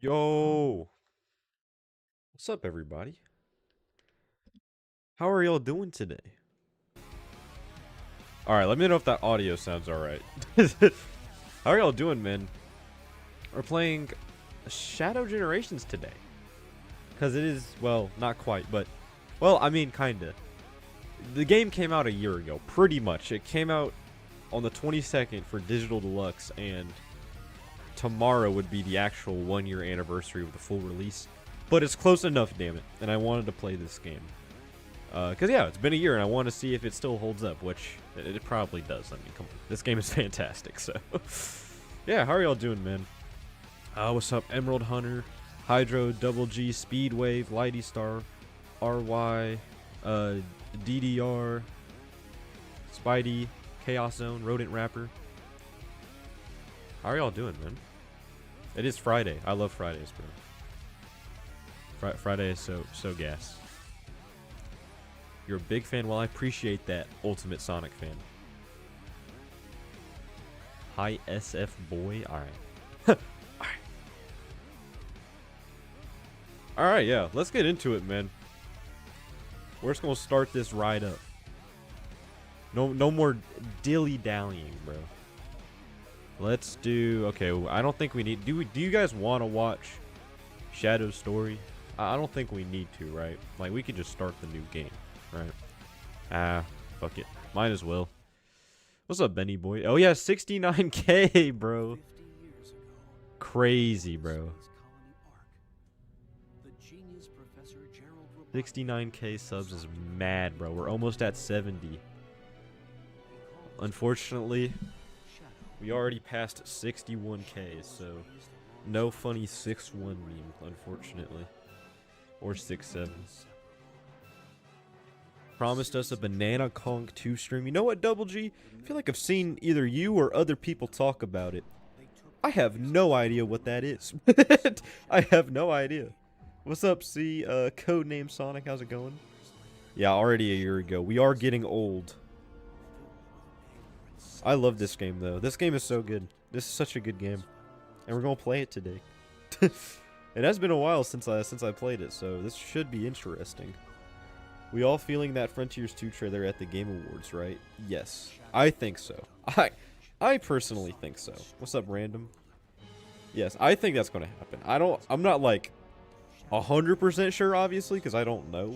Yo, what's up, everybody? How are y'all doing today? All right, let me know if that audio sounds all right. How are y'all doing, man? We're playing Shadow Generations today. Because it is, well, not quite, but, well, I mean, kinda. The game came out a year ago, pretty much. It came out on the 22nd for Digital Deluxe, and tomorrow would be the actual 1 year anniversary of the full release. But it's close enough, damn it, and I wanted to play this game. Because, yeah, it's been a year, and I want to see if it still holds up, which it probably does. I mean, come on. This game is fantastic, so. Yeah, how are y'all doing, man? What's up, Emerald Hunter, Hydro, Double G, Speedwave, Lighty Star, RY, DDR, Spidey, Chaos Zone, Rodent Rapper. How are y'all doing, man? It is Friday. I love Fridays, bro. Friday is so gas. You're a big fan. Well, I appreciate that, Ultimate Sonic fan. Hi, SF boy. All right. All right, yeah. Let's get into it, man. We're just gonna start this ride up. No more dilly-dallying, bro. Let's do. Okay, I don't think we need. Do you guys want to watch Shadow's story? I don't think we need to, right? Like, we could just start the new game. Right. Fuck it. Might as well. What's up, Benny boy? Oh yeah, 69K, bro. Crazy, bro. 69K subs is mad, bro. We're almost at 70. Unfortunately, we already passed 61K, so no funny 6-1 meme, unfortunately. Or 6-7. Promised us a Banana Kong 2 stream. You know what, Double G? I feel like I've seen either you or other people talk about it. I have no idea what that is. I have no idea. What's up, C? Codename Sonic, how's it going? Yeah, already a year ago. We are getting old. I love this game, though. This game is so good. This is such a good game. And we're going to play it today. It has been a while since I played it, so this should be interesting. We all feeling that Frontiers 2 trailer at the Game Awards, right? Yes. I think so. I personally think so. What's up, random? Yes, I think that's going to happen. I'm not like 100% sure, obviously, because I don't know.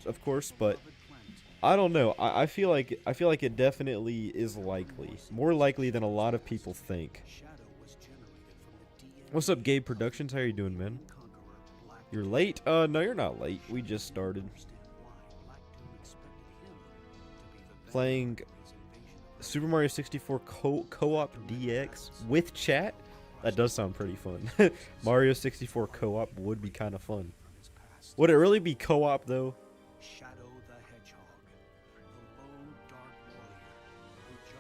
Of course, but I don't know. I feel like it definitely is likely. More likely than a lot of people think. What's up, Gabe Productions? How you doing, man? You're late? No, you're not late. We just started. Playing Super Mario 64 Co-op DX with chat? That does sound pretty fun. Mario 64 co-op would be kind of fun. Would it really be co-op though?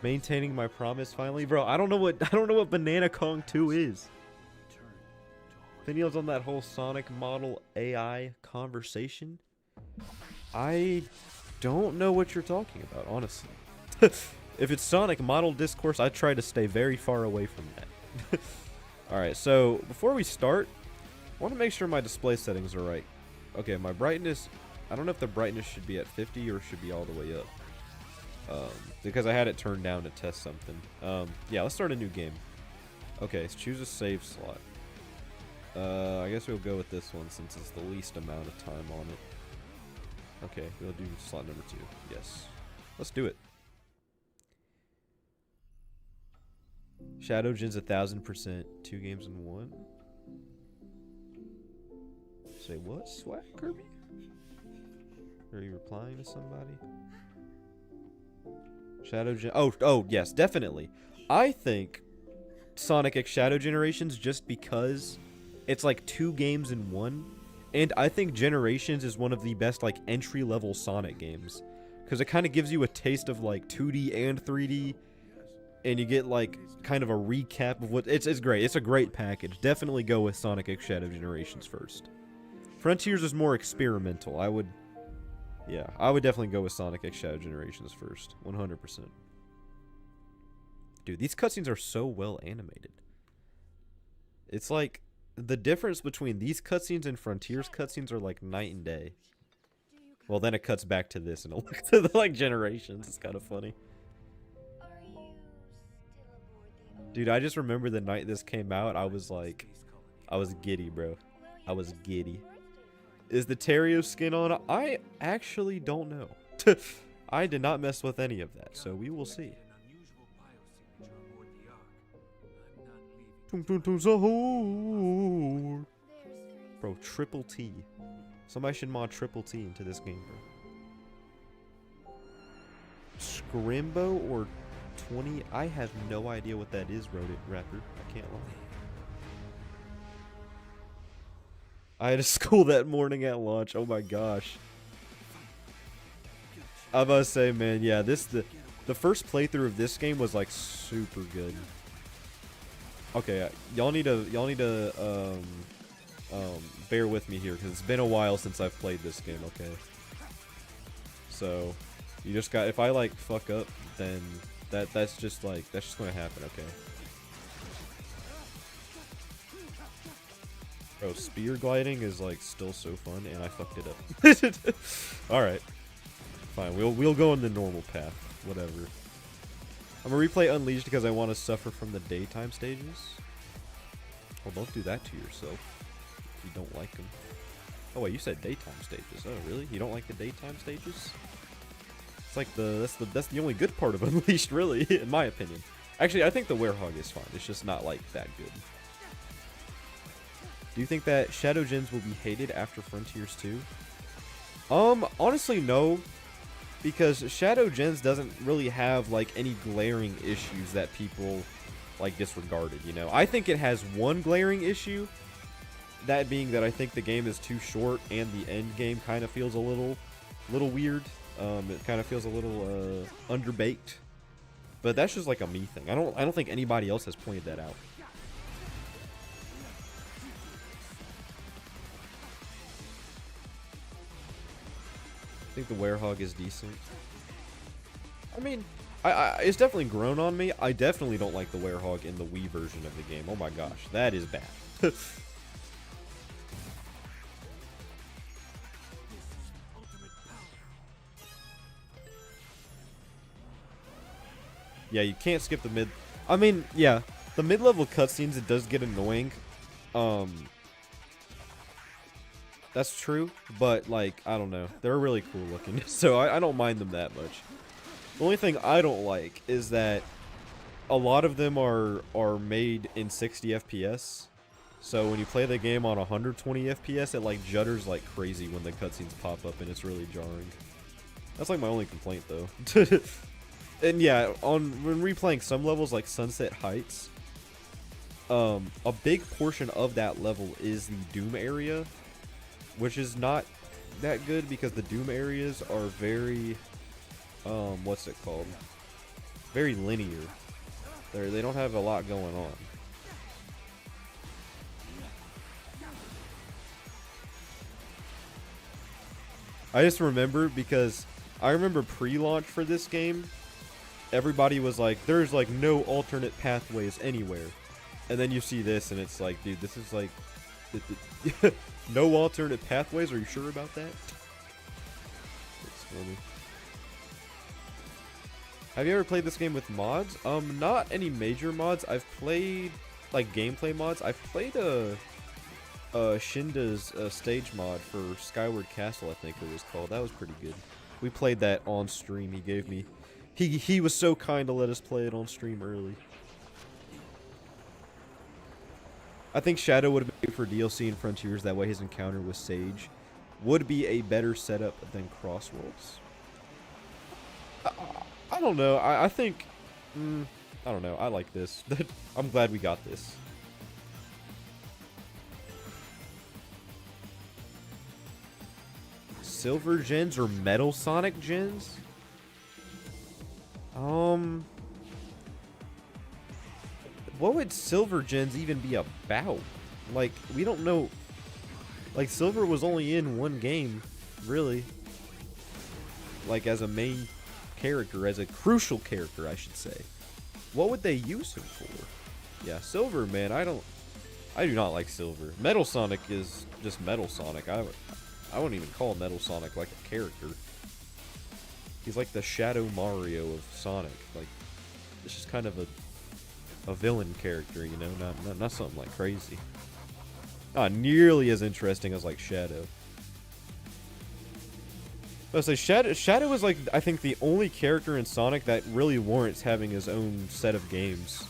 Maintaining my promise finally, bro. I don't know what Banana Kong 2 is. Opinions on that whole Sonic model AI conversation? I don't know what you're talking about, honestly. If it's Sonic model discourse, I try to stay very far away from that. Alright, so before we start, I want to make sure my display settings are right. Okay, my brightness, I don't know if the brightness should be at 50 or should be all the way up. Because I had it turned down to test something. Yeah, let's start a new game. Okay, so choose a save slot. I guess we'll go with this one since it's the least amount of time on it. Okay, we'll do slot number 2. Yes. Let's do it. Shadow Gen's 1000%. 2 games in 1. Say what? Swag Kirby? Are you replying to somebody? Shadow Gen. Oh, yes, definitely. I think Sonic X Shadow Generations just because it's like 2 games in 1, and I think Generations is one of the best like entry-level Sonic games because it kind of gives you a taste of like 2D and 3D, and you get like kind of a recap of what it's great. It's a great package. Definitely go with Sonic X Shadow Generations first. Frontiers is more experimental. I would definitely go with Sonic X Shadow Generations first. 100%. Dude, these cutscenes are so well animated. It's like the difference between these cutscenes and Frontiers cutscenes are like night and day. Well, then it cuts back to this and it looks to the like generations. It's kind of funny. Dude, I just remember the night this came out, I was giddy, bro. I was giddy. Is the Terrio skin on? I actually don't know. I did not mess with any of that, so we will see. Bro, triple T. Somebody should mod triple T into this game, bro. Scrimbo or 20? I have no idea what that is, Rodent Rapper. I can't lie. I had a school that morning at launch. Oh my gosh. I was about to say, man, yeah, the first playthrough of this game was like super good. Okay, y'all need to bear with me here because it's been a while since I've played this game. Okay, so you just got, if I like fuck up, then that's just gonna happen. Okay. Bro, spear gliding is like still so fun, and I fucked it up. All right, fine. We'll go in the normal path. Whatever. I'm gonna replay Unleashed because I want to suffer from the daytime stages. Well, don't do that to yourself if you don't like them. Oh wait, you said daytime stages. Oh really? You don't like the daytime stages? It's like that's the only good part of Unleashed, really, in my opinion. Actually, I think the Werehog is fine. It's just not like that good. Do you think that Shadow Gens will be hated after Frontiers 2? Honestly, no. Because Shadow Gens doesn't really have like any glaring issues that people like disregarded, you know. I think it has one glaring issue, that being that I think the game is too short and the end game kind of feels a little weird. It kind of feels a little underbaked. But that's just like a me thing. I don't think anybody else has pointed that out. I think the Werehog is decent. I mean, it's definitely grown on me. I definitely don't like the Werehog in the Wii version of the game. Oh my gosh, that is bad. Yeah, you can't skip the mid. I mean, yeah, the mid-level cutscenes, it does get annoying. That's true, but like, I don't know. They're really cool looking, so I don't mind them that much. The only thing I don't like is that a lot of them are made in 60 FPS. So when you play the game on 120 FPS, it like judders like crazy when the cutscenes pop up, and it's really jarring. That's like my only complaint though. And yeah, when replaying some levels like Sunset Heights, a big portion of that level is the Doom area, which is not that good because the Doom areas are very, what's it called? Very linear. They don't have a lot going on. I just remember because I remember pre-launch for this game, everybody was like, there's like no alternate pathways anywhere. And then you see this and it's like, dude, this is like, no alternate pathways? Are you sure about that? That's funny. Have you ever played this game with mods? Not any major mods. I've played like gameplay mods. I've played Shinda's stage mod for Skyward Castle, I think it was called. That was pretty good. We played that on stream. He gave me, he was so kind to let us play it on stream early. I think Shadow would have been good for DLC in Frontiers. That way his encounter with Sage would be a better setup than Crossworlds. I don't know. I think, I don't know. I like this. I'm glad we got this. Silver gens or Metal Sonic gens? What would Silver gens even be about? Like, we don't know. Like, Silver was only in one game, really. Like, as a main character, as a crucial character, I should say. What would they use him for? Yeah, Silver, man, I don't I do not like Silver. Metal Sonic is just Metal Sonic. I wouldn't even call Metal Sonic like a character. He's like the Shadow Mario of Sonic. Like, it's just kind of a villain character, you know, not something like crazy. Not nearly as interesting as like Shadow. But say Shadow is like, I think, the only character in Sonic that really warrants having his own set of games.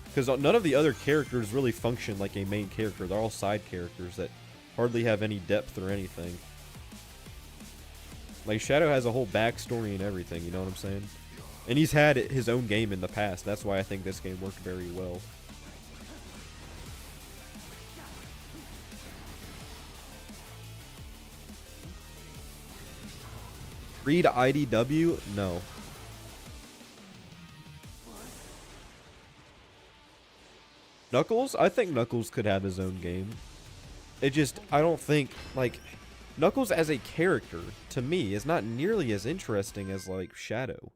Because none of the other characters really function like a main character. They're all side characters that hardly have any depth or anything. Like, Shadow has a whole backstory and everything, you know what I'm saying? And he's had his own game in the past. That's why I think this game worked very well. Read IDW? No. Knuckles? I think Knuckles could have his own game. It just, I don't think, like, Knuckles as a character, to me, is not nearly as interesting as, like, Shadow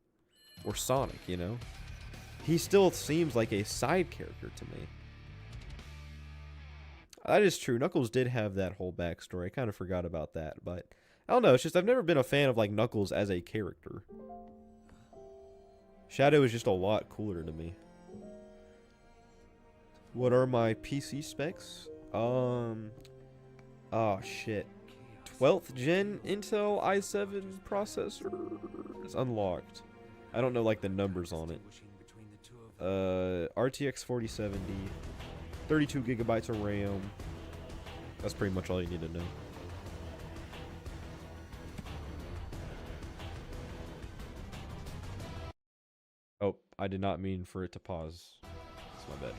or Sonic, you know? He still seems like a side character to me. That is true. Knuckles did have that whole backstory. I kind of forgot about that, but I don't know. It's just I've never been a fan of, like, Knuckles as a character. Shadow is just a lot cooler to me. What are my PC specs? Oh shit. 12th gen Intel i7 processor is unlocked. I don't know like the numbers on it. RTX 4070, 32 gigabytes of RAM. That's pretty much all you need to know. Oh, I did not mean for it to pause. That's my bad.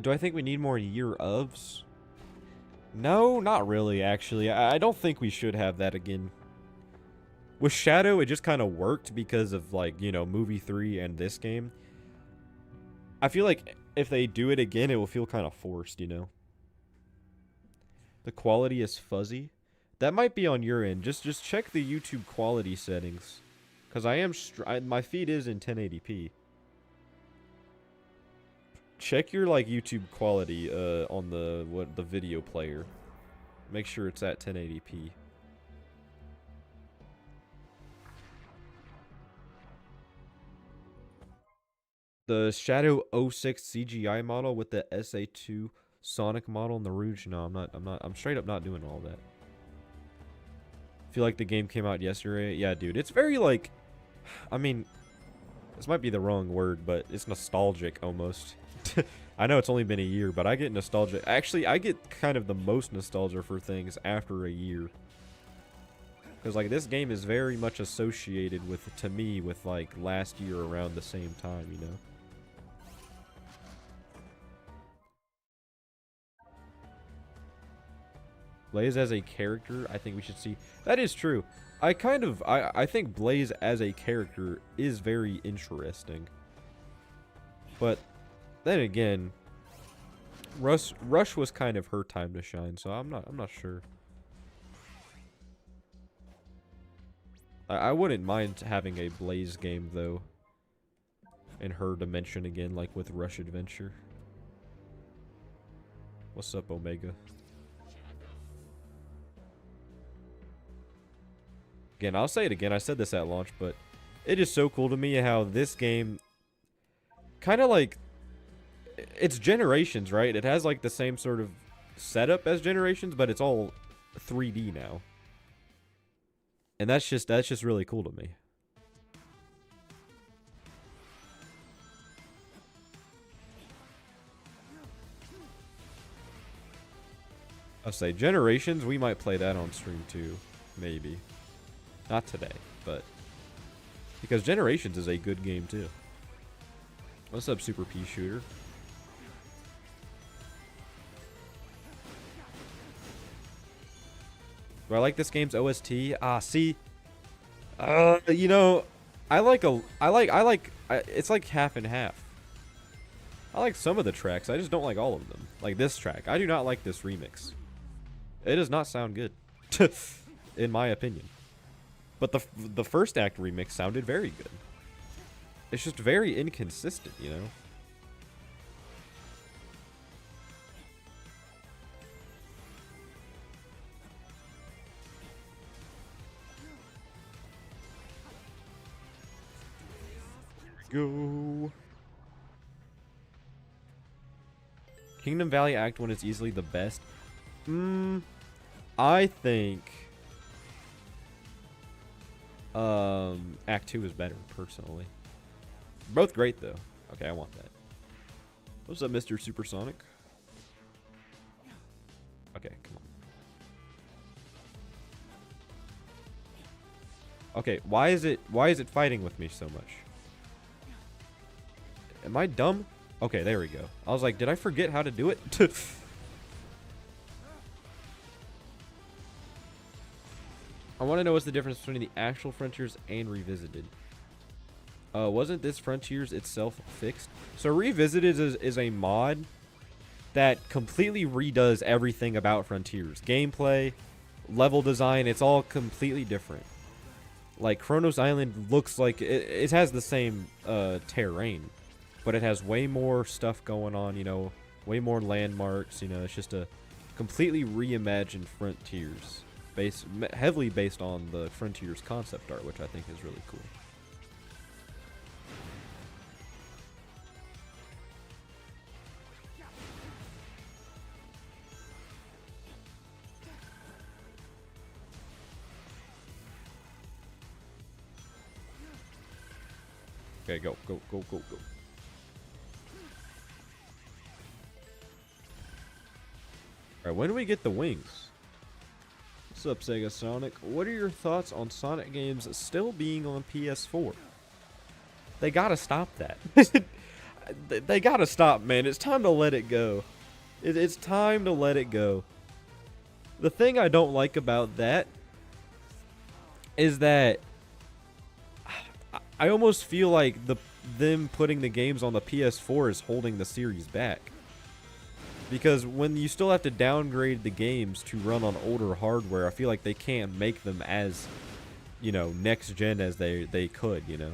Do I think we need more year ofs? No, not really, actually. I don't think we should have that again. With Shadow, it just kind of worked because of, like, you know, Movie 3 and this game. I feel like if they do it again, it will feel kind of forced, you know? The quality is fuzzy. That might be on your end. Just check the YouTube quality settings. Because my feed is in 1080p. Check your, like, YouTube quality on the video player. Make sure it's at 1080p. The Shadow 06 CGI model with the SA2 Sonic model and the Rouge. No, I'm straight up not doing all that. Feel like the game came out yesterday. Yeah, dude, it's very, like, I mean, this might be the wrong word, but it's nostalgic almost. I know it's only been a year, but I get nostalgia. Actually, I get kind of the most nostalgia for things after a year. Because, like, this game is very much associated with, to me, with, like, last year around the same time, you know? Blaze as a character, I think we should see. That is true. I think Blaze as a character is very interesting. But then again, Rush was kind of her time to shine, so I'm not sure. I wouldn't mind having a Blaze game though, in her dimension again, like with Rush Adventure. What's up, Omega? Again, I'll say it again. I said this at launch, but it is so cool to me how this game kind of like, it's Generations, right? It has like the same sort of setup as Generations, but it's all 3D now. And that's just really cool to me. I'll say Generations, we might play that on stream too, maybe. Not today, but because Generations is a good game too. What's up, Super P Shooter? Do I like this game's OST? Ah, see, You know, it's like half and half. I like some of the tracks. I just don't like all of them. Like this track. I do not like this remix. It does not sound good, in my opinion. But the first act remix sounded very good. It's just very inconsistent, you know? Go. Kingdom Valley Act 1 is easily the best. I think Act 2 is better, personally. Both great, though. Okay, I want that. What's up, Mr. Supersonic? Okay, come on. Okay, why is it fighting with me so much? Am I dumb? Okay, there we go. I was like, did I forget how to do it? I want to know what's the difference between the actual Frontiers and Revisited. Wasn't this Frontiers itself fixed? So Revisited is a mod that completely redoes everything about Frontiers. Gameplay, level design, it's all completely different. Like, Kronos Island looks like it has the same terrain, but it has way more stuff going on, you know, way more landmarks, you know. It's just a completely reimagined Frontiers, heavily based on the Frontiers concept art, which I think is really cool. Okay, go, go, go, go, go. Alright, when do we get the wings? What's up, Sega Sonic? What are your thoughts on Sonic games still being on PS4? They gotta stop that. They gotta stop, man. It's time to let it go. It's time to let it go. The thing I don't like about that is that I almost feel like them putting the games on the PS4 is holding the series back. Because when you still have to downgrade the games to run on older hardware, I feel like they can't make them as, you know, next gen as they could, you know.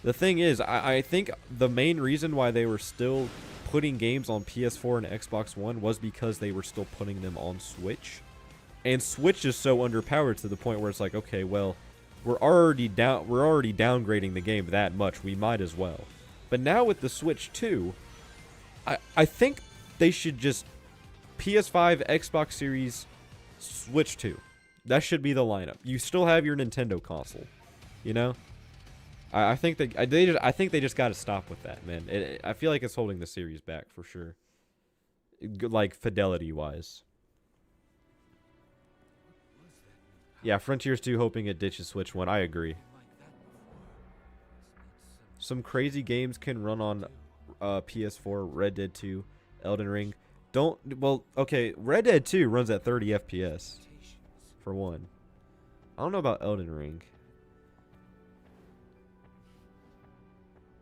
The thing is, I think the main reason why they were still putting games on PS4 and Xbox One was because they were still putting them on Switch. And Switch is so underpowered to the point where it's like, okay, well, we're already downgrading the game that much, we might as well. But now with the Switch 2, I think they should just PS5, Xbox Series, Switch 2. That should be the lineup. You still have your Nintendo console, you know? I think they just got to stop with that, man. I feel like it's holding the series back for sure. Like fidelity wise. Yeah, Frontiers 2 hoping it ditches Switch 1. I agree. Some crazy games can run on PS4. Red Dead 2, Elden Ring. Okay, Red Dead 2 runs at 30 FPS. For one. I don't know about Elden Ring.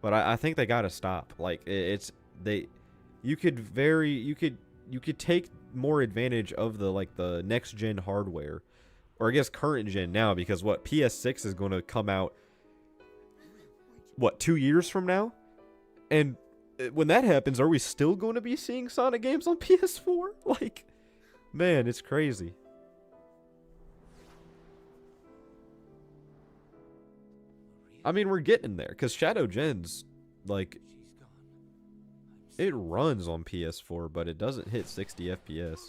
But I think they gotta stop. Like, you could take more advantage of the next gen hardware. Or I guess current gen now, because what, PS6 is going to come out, what, 2 years from now? And when that happens, are we still going to be seeing Sonic games on PS4? Like, man, it's crazy. I mean, we're getting there, because Shadow Gens, like, it runs on PS4, but it doesn't hit 60 FPS.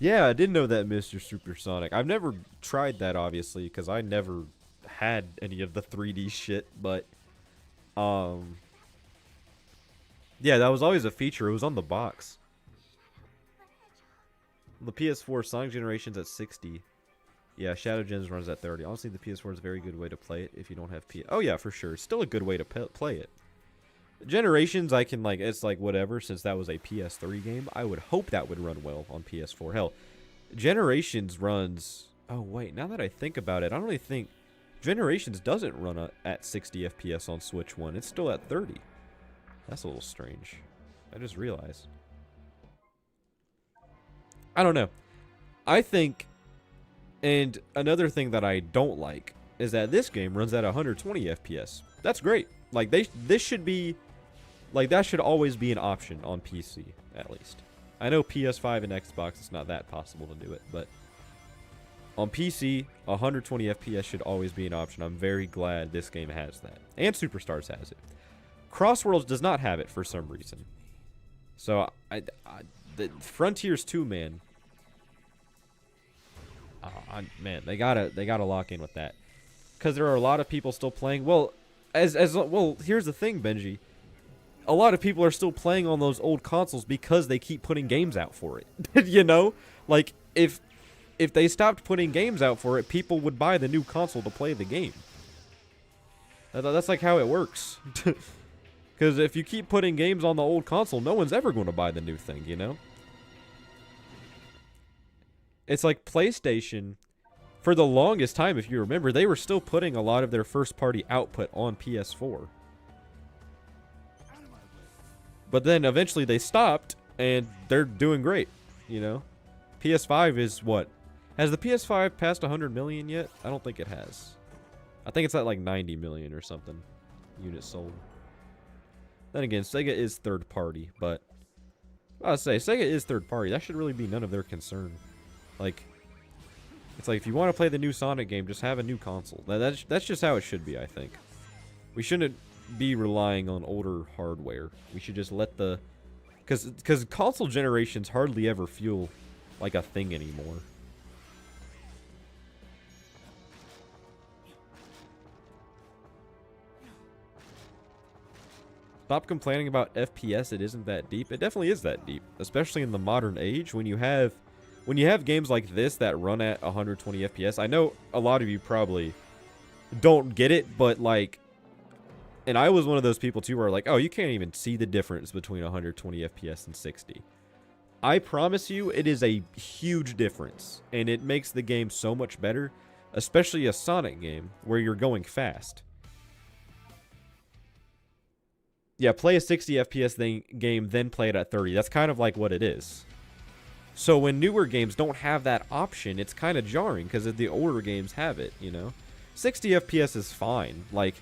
Yeah, I did know that, Mr. Supersonic. I've never tried that, obviously, because I never had any of the 3D shit, but, yeah, that was always a feature. It was on the box. The PS4 Sonic Generations at 60. Yeah, Shadow Gens runs at 30. Honestly, the PS4 is a very good way to play it if you don't have Oh, yeah, for sure. It's still a good way to play it. Generations, I can, it's like, whatever, since that was a PS3 game. I would hope that would run well on PS4. Hell, Generations runs. Oh wait, now that I think about it, I don't really think Generations doesn't run at 60 FPS on Switch 1. It's still at 30. That's a little strange. I just realized. I don't know. I think, and another thing that I don't like is that this game runs at 120 FPS. That's great. Like this should be, like that should always be an option on PC at least. I know PS5 and Xbox it's not that possible to do it, but on PC 120 FPS should always be an option. I'm very glad this game has that, and Superstars has it. Crossworlds does not have it for some reason. So the Frontiers 2, man. Man, they gotta lock in with that, because there are a lot of people still playing. Well, well, here's the thing, Benji. A lot of people are still playing on those old consoles because they keep putting games out for it. You know, like if they stopped putting games out for it, people would buy the new console to play the game. That's like how it works. Because if you keep putting games on the old console, no one's ever going to buy the new thing, you know? It's like PlayStation, for the longest time, if you remember, they were still putting a lot of their first-party output on PS4. But then eventually they stopped, and they're doing great, you know? PS5 is what? Has the PS5 passed 100 million yet? I don't think it has. I think it's at like 90 million or something units sold. Then again, Sega is third party, but I'll say Sega is third party. That should really be none of their concern. Like, it's like if you want to play the new Sonic game, just have a new console. That's just how it should be, I think. We shouldn't be relying on older hardware. We should just let the, because console generations hardly ever feel like a thing anymore. Stop complaining about FPS. It isn't that deep. It definitely is that deep, especially in the modern age when you have games like this that run at 120 FPS. I know a lot of you probably don't get it, but like, and I was one of those people too where like, oh, you can't even see the difference between 120 FPS and 60. I promise you, it is a huge difference, and it makes the game so much better, especially a Sonic game where you're going fast. Yeah, play a 60 FPS game, then play it at 30. That's kind of like what it is. So when newer games don't have that option, it's kind of jarring because the older games have it, you know? 60 FPS is fine. Like,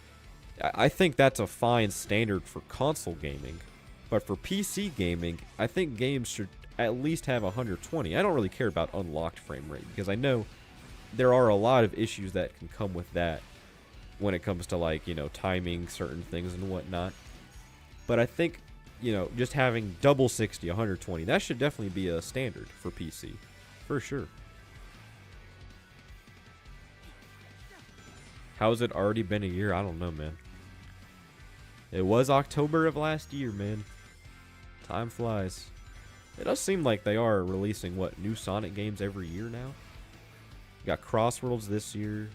I think that's a fine standard for console gaming. But for PC gaming, I think games should at least have 120. I don't really care about unlocked frame rate because I know there are a lot of issues that can come with that when it comes to, like, you know, timing certain things and whatnot. But I think, you know, just having double 60, 120, that should definitely be a standard for PC. For sure. How has it already been a year? I don't know, man. It was October of last year, man. Time flies. It does seem like they are releasing, what, new Sonic games every year now? You got Crossworlds this year.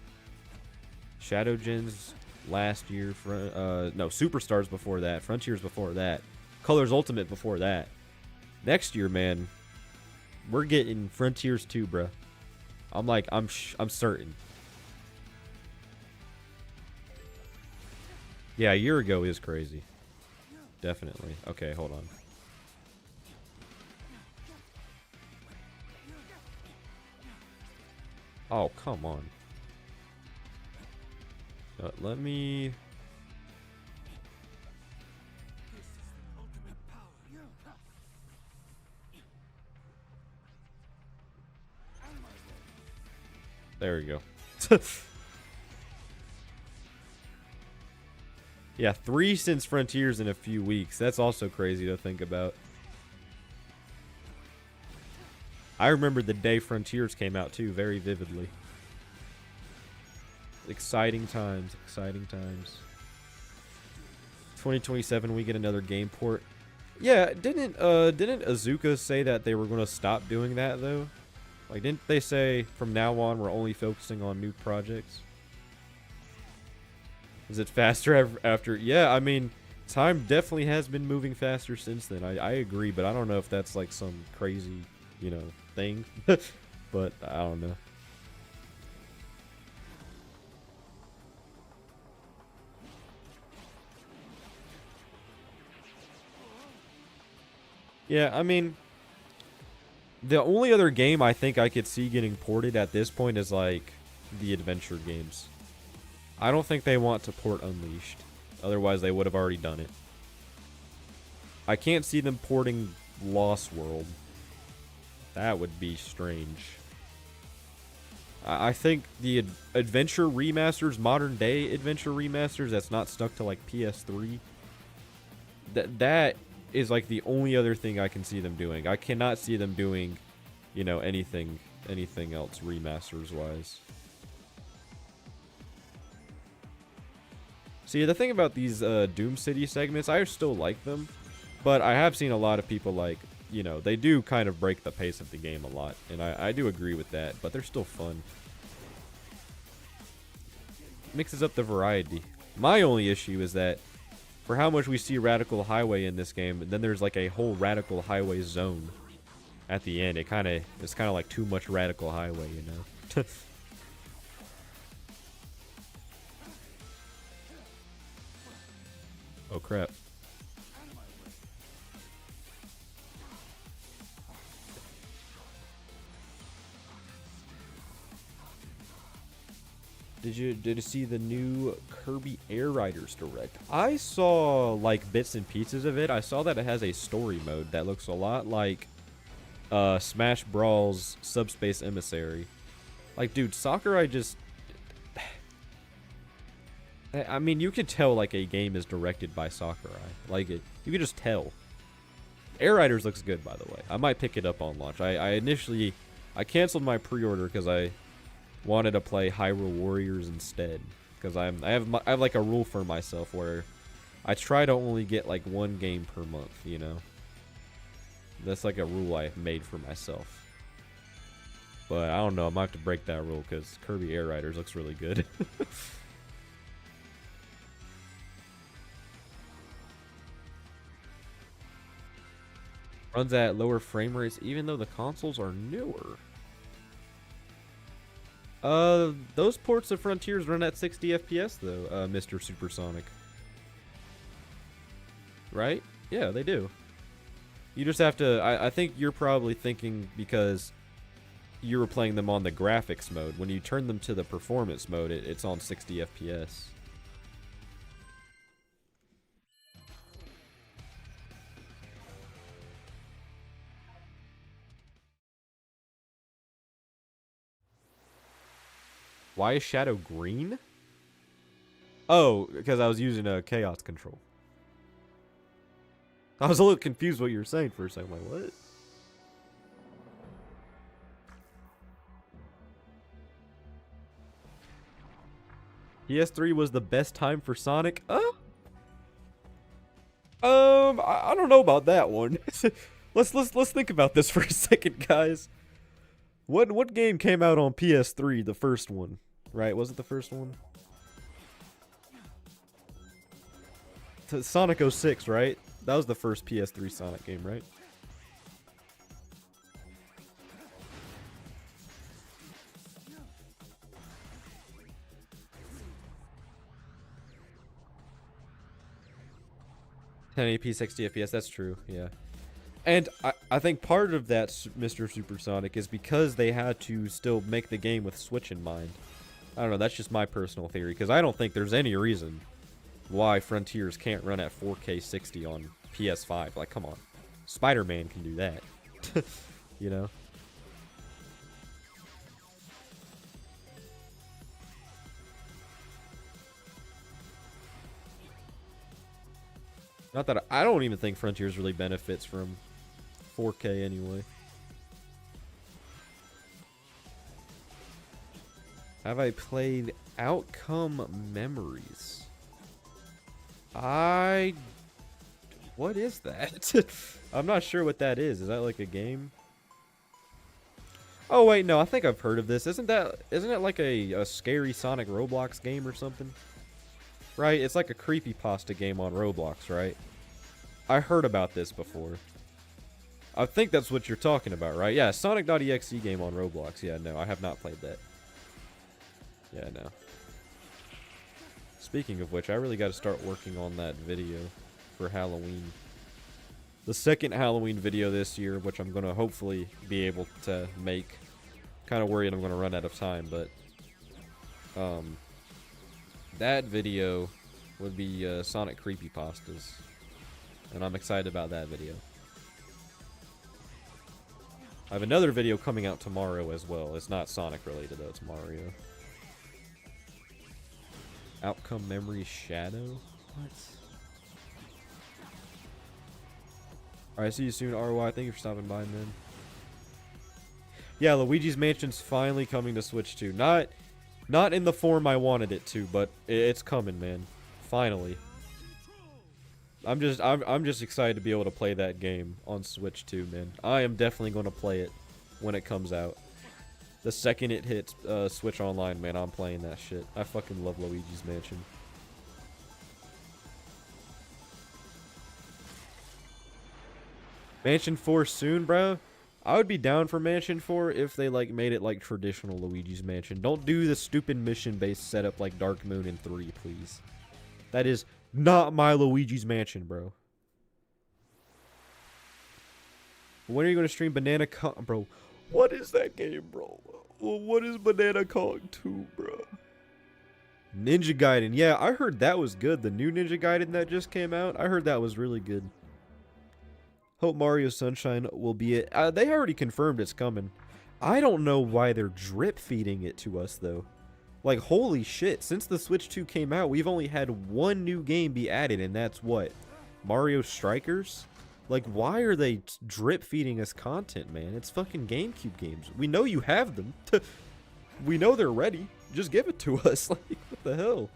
Shadow Gens last year, no, Superstars before that, Frontiers before that, Colors Ultimate before that. Next year, man, we're getting Frontiers 2, bruh. I'm certain. Yeah, a year ago is crazy. Definitely. Okay, hold on. Oh, come on. Let me... There we go. Yeah, 3 since Frontiers in a few weeks. That's also crazy to think about. I remember the day Frontiers came out too, very vividly. Exciting times, exciting times. 2027 we get another game port. Yeah, didn't Azuka say that they were going to stop doing that though? Like, didn't they say from now on we're only focusing on new projects? Is it faster after? Yeah, I mean, time definitely has been moving faster since then. I agree, but I don't know if that's like some crazy, you know, thing. But I don't know. Yeah, I mean, the only other game I think I could see getting ported at this point is like the adventure games. I don't think they want to port Unleashed. Otherwise, they would have already done it. I can't see them porting Lost World. That would be strange. I think the adventure remasters, modern day adventure remasters, that's not stuck to like PS3. That is like the only other thing I can see them doing. I cannot see them doing, you know, anything else remasters wise. See, the thing about these Doom City segments, I still like them, but I have seen a lot of people like, you know, they do kind of break the pace of the game a lot, and I do agree with that, but they're still fun. Mixes up the variety. My only issue is that for how much we see Radical Highway in this game, then there's like a whole Radical Highway zone at the end. It's kind of like too much Radical Highway, you know. Oh crap. Did you see the new Kirby Air Riders Direct? I saw like bits and pieces of it. I saw that it has a story mode that looks a lot like Smash Bros. Subspace Emissary. Like, dude, Sakurai just... I mean, you could tell like a game is directed by Sakurai. Like, you could just tell. Air Riders looks good, by the way. I might pick it up on launch. I canceled my pre-order because I wanted to play Hyrule Warriors instead, because I have like a rule for myself where I try to only get like one game per month, you know. That's like a rule I made for myself. But I don't know, I might have to break that rule because Kirby Air Riders looks really good. Runs at lower frame rates even though the consoles are newer. Those ports of Frontiers run at 60 FPS though, Mr. Supersonic. Right? Yeah, they do. You just have to, I think you're probably thinking because you were playing them on the graphics mode. When you turn them to the performance mode, it's on 60 FPS. Why is Shadow green? Oh, because I was using a chaos control. I was a little confused what you were saying for a second. I'm like, what? PS3 was the best time for Sonic? I don't know about that one. let's think about this for a second, guys. What game came out on PS3? The first one, right? Was it the first one? Sonic 06, right? That was the first PS3 Sonic game, right? .1080p, 60 FPS, that's true, yeah. And I think part of that, Mr. Supersonic, is because they had to still make the game with Switch in mind. I don't know, that's just my personal theory, because I don't think there's any reason why Frontiers can't run at 4K 60 on PS5. Like, come on. Spider-Man can do that. You know? Not that I don't even think Frontiers really benefits from 4K anyway. Have I played Outcome Memories? What is that? I'm not sure what that is. Is that like a game? Oh wait, no, I think I've heard of this. Isn't it like a scary Sonic Roblox game or something? Right? It's like a creepypasta game on Roblox, right? I heard about this before. I think that's what you're talking about, right? Yeah, Sonic.exe game on Roblox. Yeah, no, I have not played that. Yeah, no. Speaking of which, I really got to start working on that video for Halloween. The second Halloween video this year, which I'm going to hopefully be able to make. Kind of worried I'm going to run out of time, but that video would be Sonic Creepypastas. And I'm excited about that video. I have another video coming out tomorrow as well. It's not Sonic related though, it's Mario. Outcome Memory Shadow? What? Alright, see you soon, RY. Thank you for stopping by, man. Yeah, Luigi's Mansion's finally coming to Switch 2. Not in the form I wanted it to, but it's coming, man. Finally. I'm just excited to be able to play that game on Switch 2, man. I am definitely going to play it when it comes out. The second it hits Switch Online, man, I'm playing that shit. I fucking love Luigi's Mansion. Mansion 4 soon, bro? I would be down for Mansion 4 if they, like, made it like traditional Luigi's Mansion. Don't do the stupid mission-based setup like Dark Moon in 3, please. That is not my Luigi's Mansion, bro. When are you going to stream Banana Kong? Bro, what is that game, bro? What is Banana Kong 2, bro? Ninja Gaiden. Yeah, I heard that was good. The new Ninja Gaiden that just came out. I heard that was really good. Hope Mario Sunshine will be it. They already confirmed it's coming. I don't know why they're drip feeding it to us, though. Like, holy shit. Since the Switch 2 came out, we've only had one new game be added, and that's what? Mario Strikers? Like, why are they drip feeding us content, man? It's fucking GameCube games. We know you have them. We know they're ready. Just give it to us. Like, what the hell?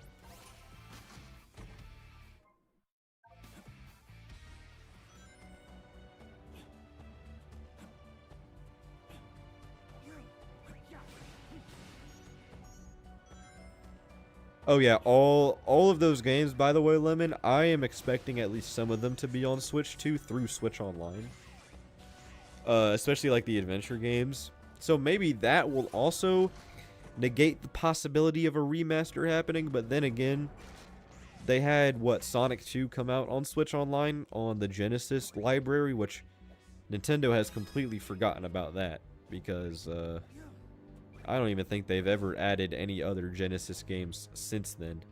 Oh yeah, all of those games, by the way, Lemon, I am expecting at least some of them to be on Switch 2 through Switch Online. Especially like the adventure games. So maybe that will also negate the possibility of a remaster happening, but then again, they had, what, Sonic 2 come out on Switch Online on the Genesis library, which Nintendo has completely forgotten about that, because, I don't even think they've ever added any other Genesis games since then.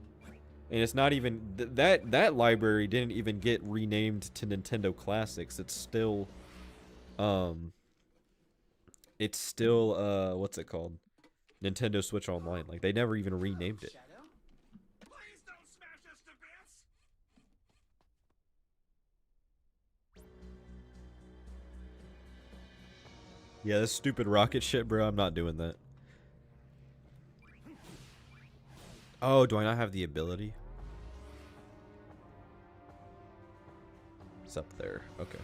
And it's not even... that library didn't even get renamed to Nintendo Classics. It's still... what's it called? Nintendo Switch Online. Like, they never even renamed it. Yeah, this stupid rocket shit, bro. I'm not doing that. Oh, do I not have the ability? It's up there. Okay.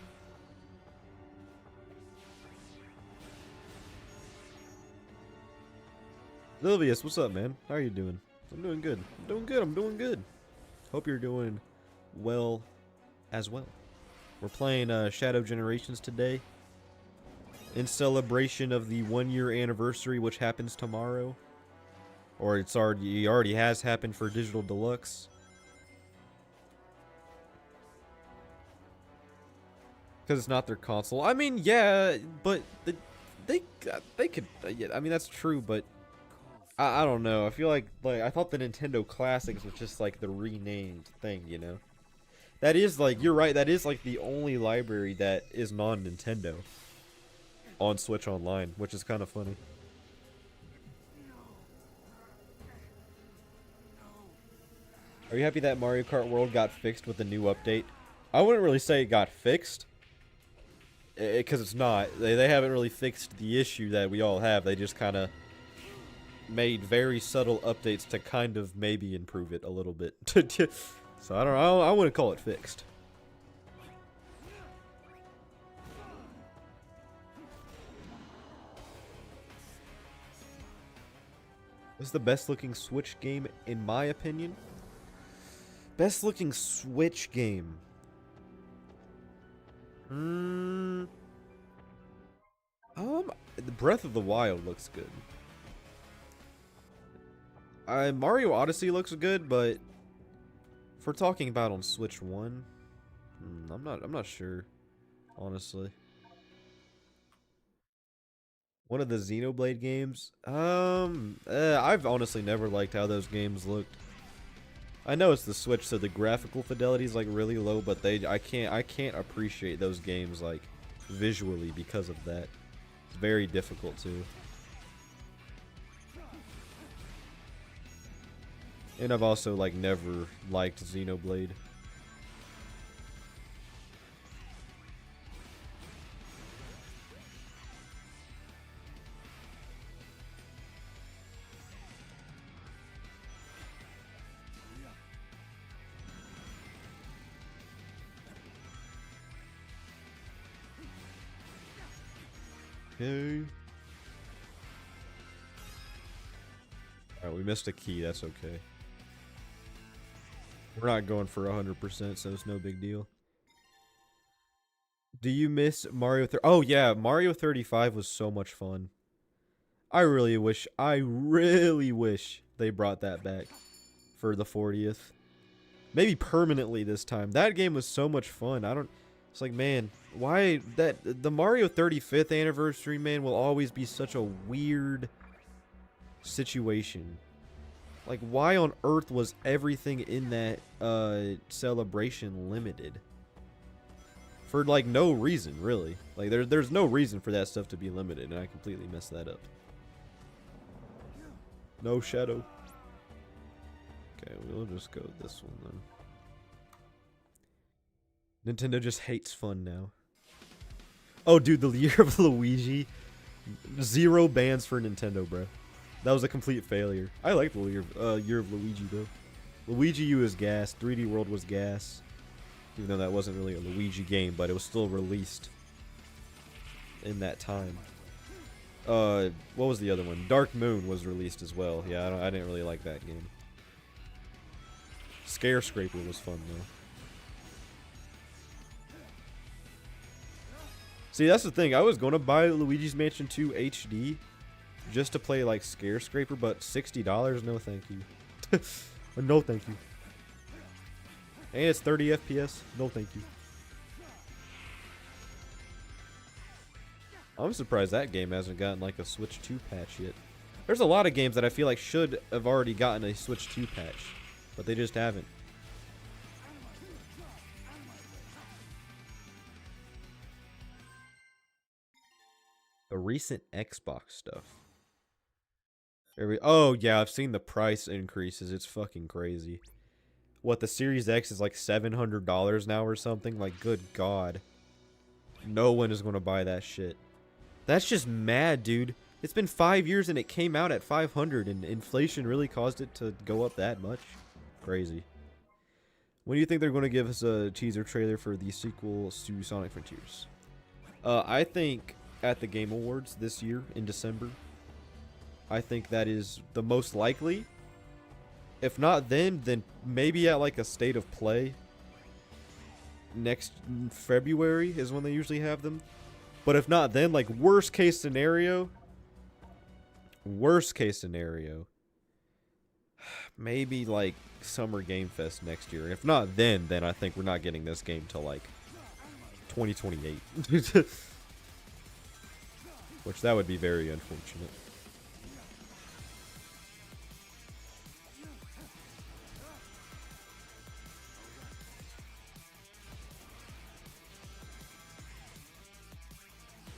Livius, what's up, man? How are you doing? I'm doing good. I'm doing good. I'm doing good. Hope you're doing well as well. We're playing Shadow Generations today in celebration of the 1-year anniversary, which happens tomorrow. Or it already has happened for Digital Deluxe. Because it's not their console. I mean, yeah, but they could. Yeah, I mean, that's true, but I don't know. I feel like I thought the Nintendo Classics was just like the renamed thing, you know. That is like, you're right. That is like the only library that is non-Nintendo on Switch Online, which is kind of funny. Are you happy that Mario Kart World got fixed with the new update? I wouldn't really say it got fixed, because it's not. They haven't really fixed the issue that we all have. They just kind of made very subtle updates to kind of maybe improve it a little bit. So I don't know. I wouldn't call it fixed. This is the best looking Switch game in my opinion. Best looking Switch game. The Breath of the Wild looks good. Mario Odyssey looks good, but if we're talking about on Switch 1, I'm not sure, honestly. One of the Xenoblade games? I've honestly never liked how those games looked. I know it's the Switch, so the graphical fidelity is like really low, but I can't appreciate those games like visually because of that. It's very difficult to. And I've also like never liked Xenoblade. Okay. Alright, we missed a key, that's okay. We're not going for 100%, so it's no big deal. Do you miss Mario Oh yeah, Mario 35 was so much fun. I really wish they brought that back for the 40th. Maybe permanently this time. That game was so much fun. It's like, man, why the Mario 35th anniversary, man, will always be such a weird situation. Like, why on earth was everything in that celebration limited? For like no reason, really. Like there's no reason for that stuff to be limited, and I completely messed that up. No shadow. Okay, we'll just go with this one then. Nintendo just hates fun now. Oh, dude, the year of Luigi. 0 bans for Nintendo, bro. That was a complete failure. I like the year of Luigi, though. Luigi U is gas. 3D World was gas. Even though that wasn't really a Luigi game, but it was still released in that time. What was the other one? Dark Moon was released as well. Yeah, I didn't really like that game. Scare Scraper was fun, though. See, that's the thing. I was going to buy Luigi's Mansion 2 HD just to play, like, Scare Scraper, but $60? No, thank you. No, thank you. And it's 30 FPS? No, thank you. I'm surprised that game hasn't gotten, like, a Switch 2 patch yet. There's a lot of games that I feel like should have already gotten a Switch 2 patch, but they just haven't. The recent Xbox stuff. Oh, yeah, I've seen the price increases. It's fucking crazy. What, the Series X is like $700 now or something? Like, good God. No one is going to buy that shit. That's just mad, dude. It's been 5 years and it came out at $500 and inflation really caused it to go up that much? Crazy. When do you think they're going to give us a teaser trailer for the sequel to Sonic Frontiers? I think at the Game Awards this year in December. I think that is the most likely. If not then maybe at like a State of Play next February is when they usually have them. But if not then, like worst case scenario, maybe like Summer Game Fest next year. If not then I think we're not getting this game till like 2028. Which that would be very unfortunate.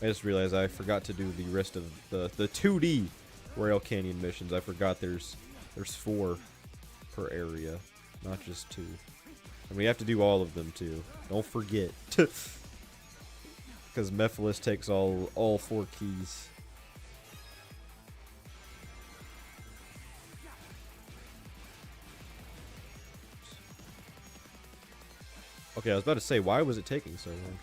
I just realized I forgot to do the rest of the 2D Rail Canyon missions. I forgot there's 4 per area, not just 2. And we have to do all of them too. Don't forget. Because Mephiles takes all 4 keys. Okay, I was about to say, why was it taking so long?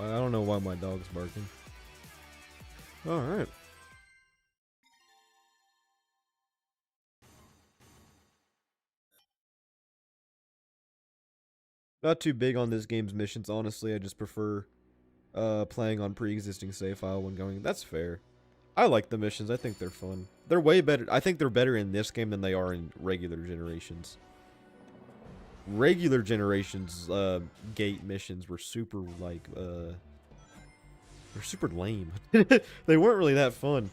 I don't know why my dog's barking. All right. Not too big on this game's missions, honestly. I just prefer playing on pre-existing save file when going. That's fair. I like the missions. I think they're fun. They're way better. I think they're better in this game than they are in regular Generations. Regular Generations gate missions were super like they're super lame. They weren't really that fun.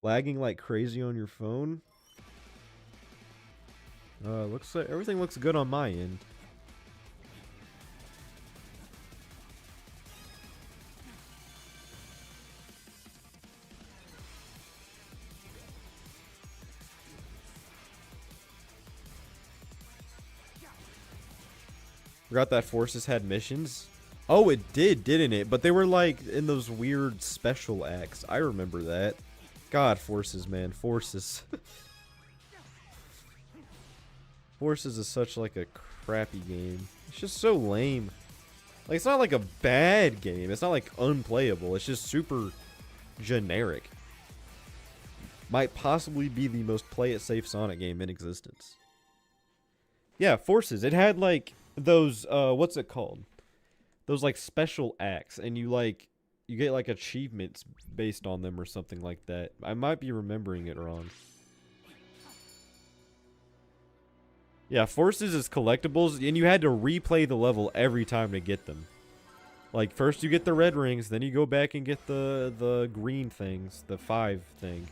Lagging like crazy on your phone. Looks like everything looks good on my end. Forgot that Forces had missions. Oh, it did, didn't it? But they were like in those weird special acts. I remember that. God, Forces, man. Forces. Forces is such like a crappy game. It's just so lame. Like, it's not like a bad game. It's not like unplayable. It's just super generic. Might possibly be the most play it safe Sonic game in existence. Yeah, Forces. It had like those what's it called? Those like special acts, and you get like achievements based on them or something like that. I might be remembering it wrong. Yeah, Forces is collectibles, and you had to replay the level every time to get them. Like, first you get the red rings, then you go back and get the green things, the 5 thing.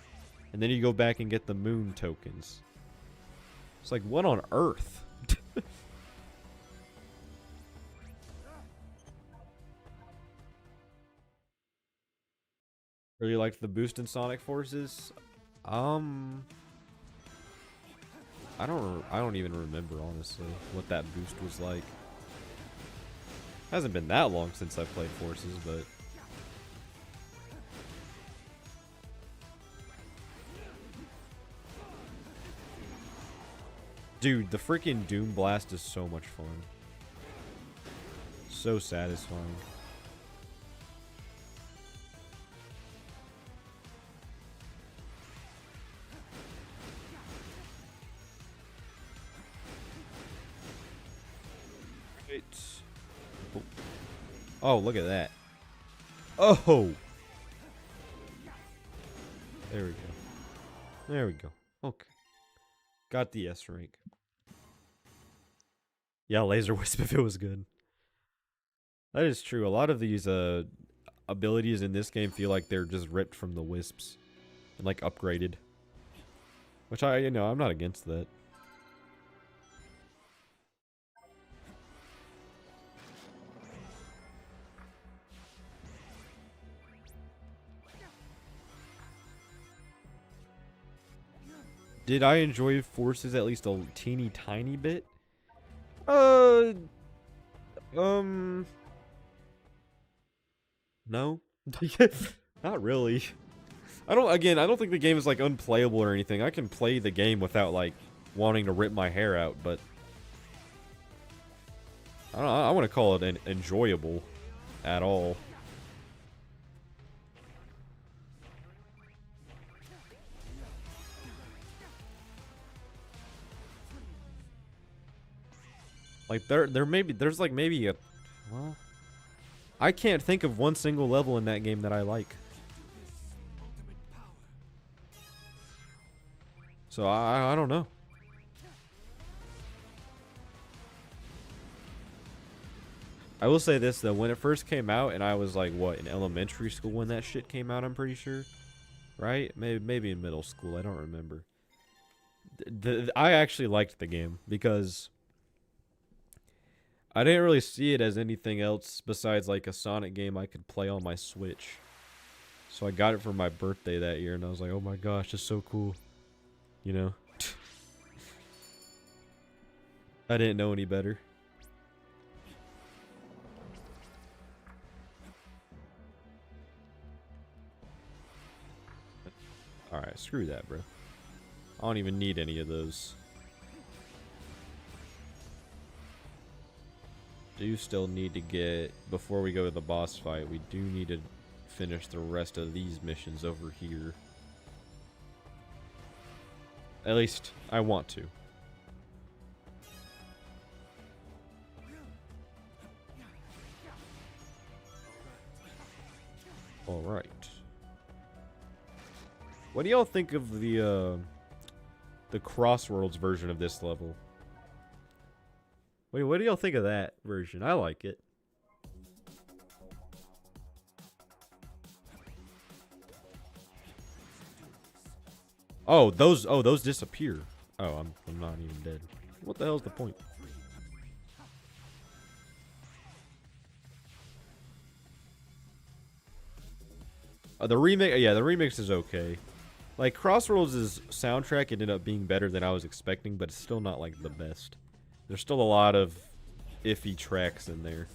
And then you go back and get the moon tokens. It's like, what on earth? Really liked the boost in Sonic Forces? I don't even remember, honestly, what that boost was like. Hasn't been that long since I played Forces, but dude, the freaking Doom Blast is so much fun. So satisfying. Oh, look at that. Oh! There we go. There we go. Okay. Got the S rank. Yeah, Laser Wisp if it was good. That is true. A lot of these abilities in this game feel like they're just ripped from the Wisps and like upgraded. Which I'm not against that. Did I enjoy Forces at least a teeny tiny bit? No. Not really. I don't think the game is like unplayable or anything. I can play the game without like wanting to rip my hair out, but I don't know, I want to call it enjoyable at all. Like there's like maybe a, well, I can't think of one single level in that game that I like. So I don't know. I will say this though, when it first came out, and I was like, what, in elementary school when that shit came out, I'm pretty sure, right? Maybe in middle school, I don't remember. I actually liked the game because I didn't really see it as anything else besides like a Sonic game I could play on my Switch. So I got it for my birthday that year, and I was like, oh my gosh, it's so cool. You know? I didn't know any better. Alright, screw that, bro. I don't even need any of those. do still need to get, before we go to the boss fight, we do need to finish the rest of these missions over here. At least, I want to. Alright. What do y'all think of the Crossworlds version of this level? Wait, what do y'all think of that version? I like it. Oh, those disappear. Oh, I'm not even dead. What the hell's the point? The remix, yeah, the remix is okay. Like, Crossroads' soundtrack ended up being better than I was expecting, but it's still not, like, the best. There's still a lot of iffy tracks in there.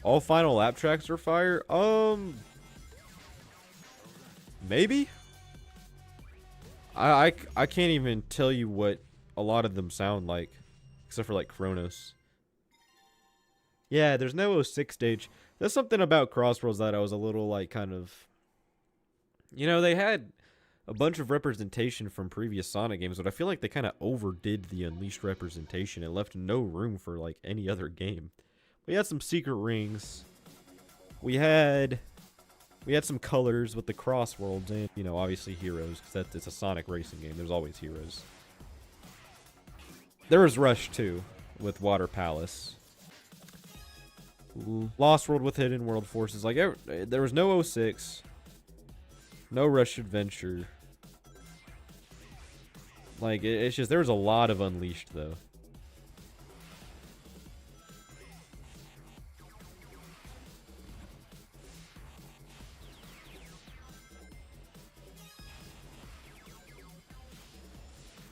All final lap tracks are fire? Maybe? I can't even tell you what a lot of them sound like. Except for, like, Chronos. Yeah, there's no 06 stage. There's something about Crossworlds that I was a little, like, kind of... You know, they had a bunch of representation from previous Sonic games, but I feel like they kind of overdid the Unleashed representation and left no room for, like, any other game. We had some secret rings. We had some colors with the Crossworlds and, you know, obviously heroes, because it's a Sonic racing game. There's always heroes. There was Rush, too, with Water Palace. Lost World with Hidden World Forces. Like, there was no 06. No Rush Adventure. Like, it's just, there was a lot of Unleashed, though.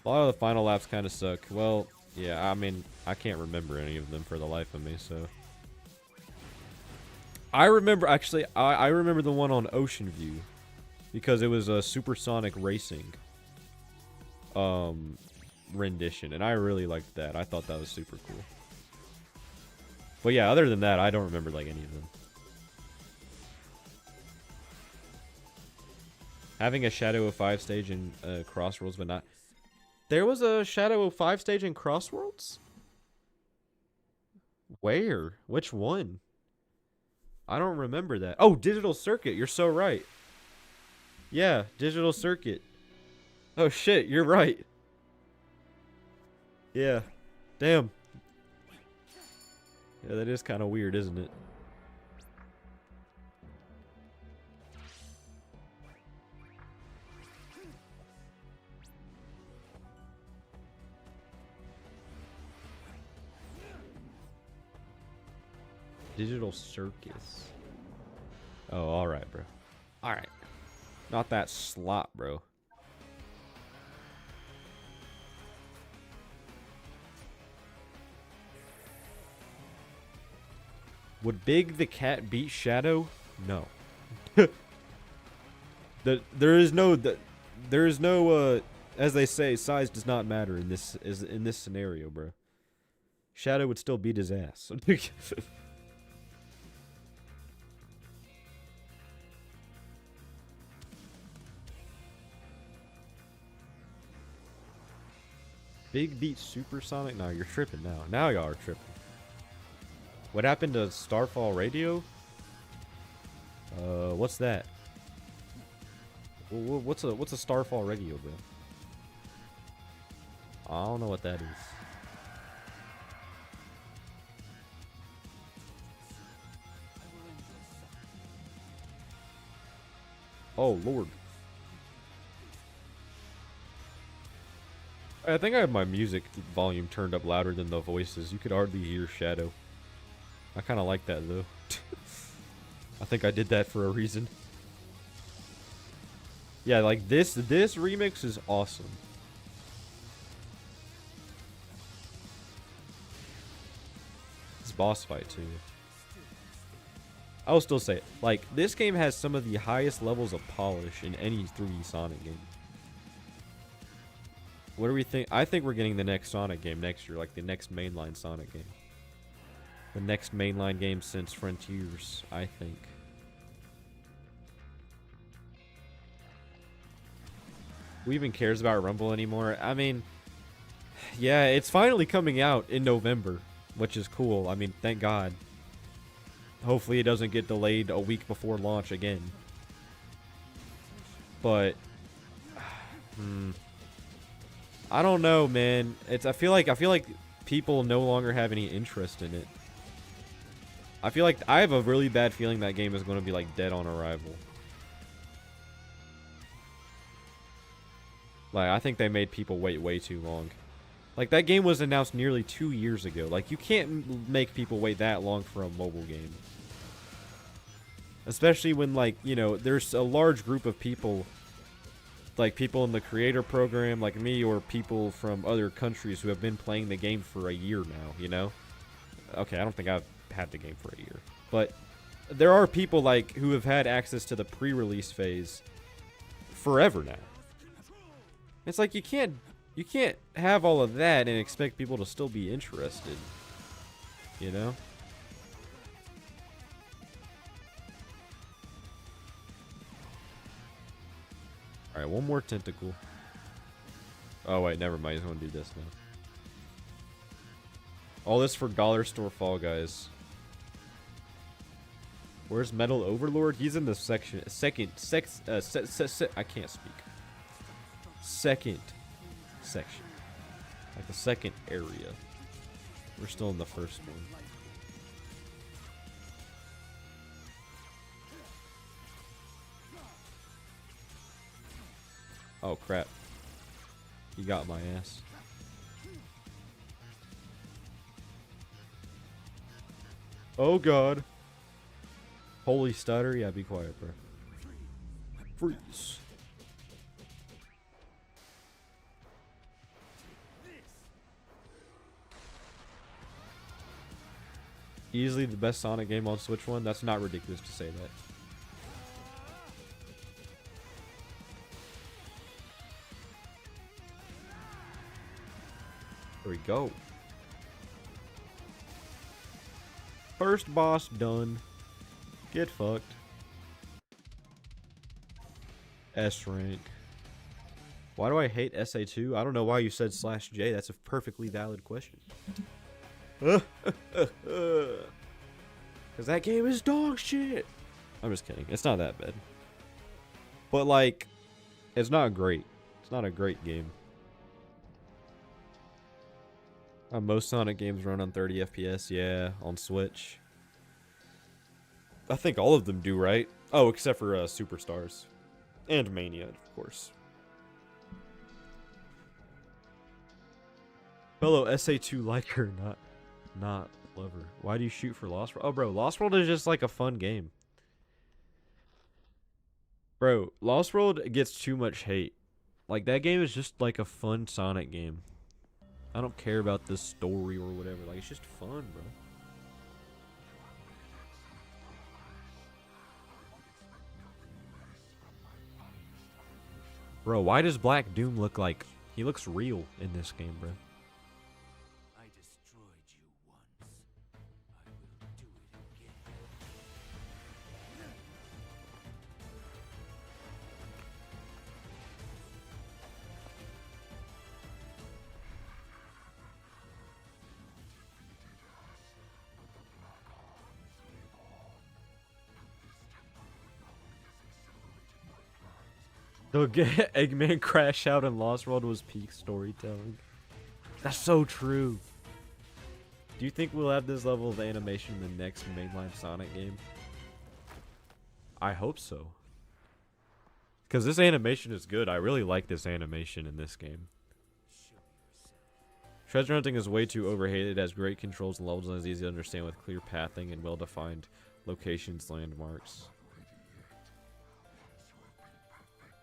A lot of the final laps kind of suck. Well, yeah, I mean, I can't remember any of them for the life of me, so. I remember, actually, I remember the one on Ocean View. Because it was a Supersonic Racing rendition, and I really liked that. I thought that was super cool. But yeah, other than that, I don't remember, like, any of them. Having a Shadow 05 stage in Crossworlds, but not... There was a Shadow 05 stage in Crossworlds? Where? Which one? I don't remember that. Oh, Digital Circuit. You're so right. Yeah, Digital Circuit. Oh shit, you're right. Yeah. Damn. Yeah, that is kind of weird, isn't it? Digital Circus. Oh, alright, bro. Alright. Not that slot, bro. Would Big the Cat beat Shadow? No. There is no as they say, size does not matter in this scenario, bro. Shadow would still beat his ass. Big beat Supersonic? No, you're tripping now. Now y'all are tripping. What happened to Starfall Radio? What's that? What's a Starfall Radio, bro? I don't know what that is. Oh, Lord. I think I have my music volume turned up louder than the voices. You could hardly hear Shadow. I kind of like that, though. I think I did that for a reason. Yeah, like this remix is awesome. boss fight too. I will still say it. Like, this game has some of the highest levels of polish in any 3D Sonic game. What do we think? I think we're getting the next Sonic game next year, like the next mainline Sonic game. The next mainline game since Frontiers, I think. Who even cares about Rumble anymore? I mean, yeah, it's finally coming out in November, which is cool. I mean, thank God. Hopefully it doesn't get delayed a week before launch again. But I don't know, man. I feel like people no longer have any interest in it. I feel like I have a really bad feeling that game is going to be like dead on arrival. Like, I think they made people wait way too long. Like, that game was announced nearly 2 years ago. Like, you can't make people wait that long for a mobile game. Especially when, like, you know, there's a large group of people, like people in the creator program, like me, or people from other countries who have been playing the game for a year now, you know? Okay, I don't think I've had the game for a year. But there are people, like, who have had access to the pre-release phase forever now. It's like, you can't have all of that and expect people to still be interested, you know? Alright, one more tentacle. Oh wait, never mind, he's gonna do this now. All this for Dollar Store Fall Guys. Where's Metal Overlord? He's in the section, I can't speak. Second section. Like the second area. We're still in the first one. Oh crap. He got my ass. Oh god. Holy stutter. Yeah, be quiet, bro. Freeze. Easily the best Sonic game on Switch 1. That's not ridiculous to say that. There we go. First boss done. Get fucked. S rank. Why do I hate SA2? I don't know why you said /J. That's a perfectly valid question. Because that game is dog shit. I'm just kidding. It's not that bad. But, like, it's not great. It's not a great game. Most Sonic games run on 30 FPS, yeah, on Switch. I think all of them do, right? Oh, except for Superstars. And Mania, of course. Fellow SA2 liker, not lover. Why do you shoot for Lost World? Oh, bro, Lost World is just like a fun game. Bro, Lost World gets too much hate. Like, that game is just like a fun Sonic game. I don't care about the story or whatever. Like, it's just fun, bro. Bro, why does Black Doom look like... He looks real in this game, bro. I destroyed you once. I will do it again. The Eggman crash out in Lost World was peak storytelling. That's so true. Do you think we'll have this level of animation in the next mainline Sonic game? I hope so. Because this animation is good. I really like this animation in this game. Treasure hunting is way too overhated. It has great controls and levels and is easy to understand with clear pathing and well-defined locations, landmarks.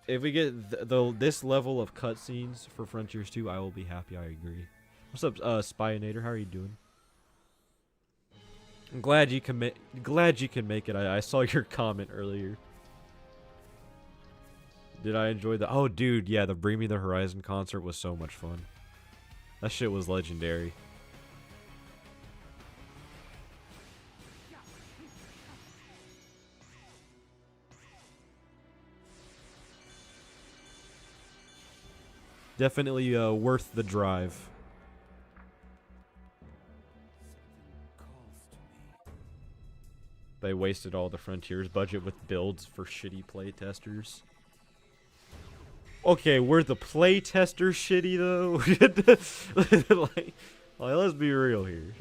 If we get this level of cutscenes for Frontiers 2, I will be happy. I agree. What's up, Spyinator? How are you doing? I'm glad you can make it. I saw your comment earlier. Did I enjoy the? Oh, dude, yeah, the Bring Me the Horizon concert was so much fun. That shit was legendary. Definitely worth the drive. They wasted all the Frontiers budget with builds for shitty playtesters. Okay, were the playtesters shitty though? like, let's be real here.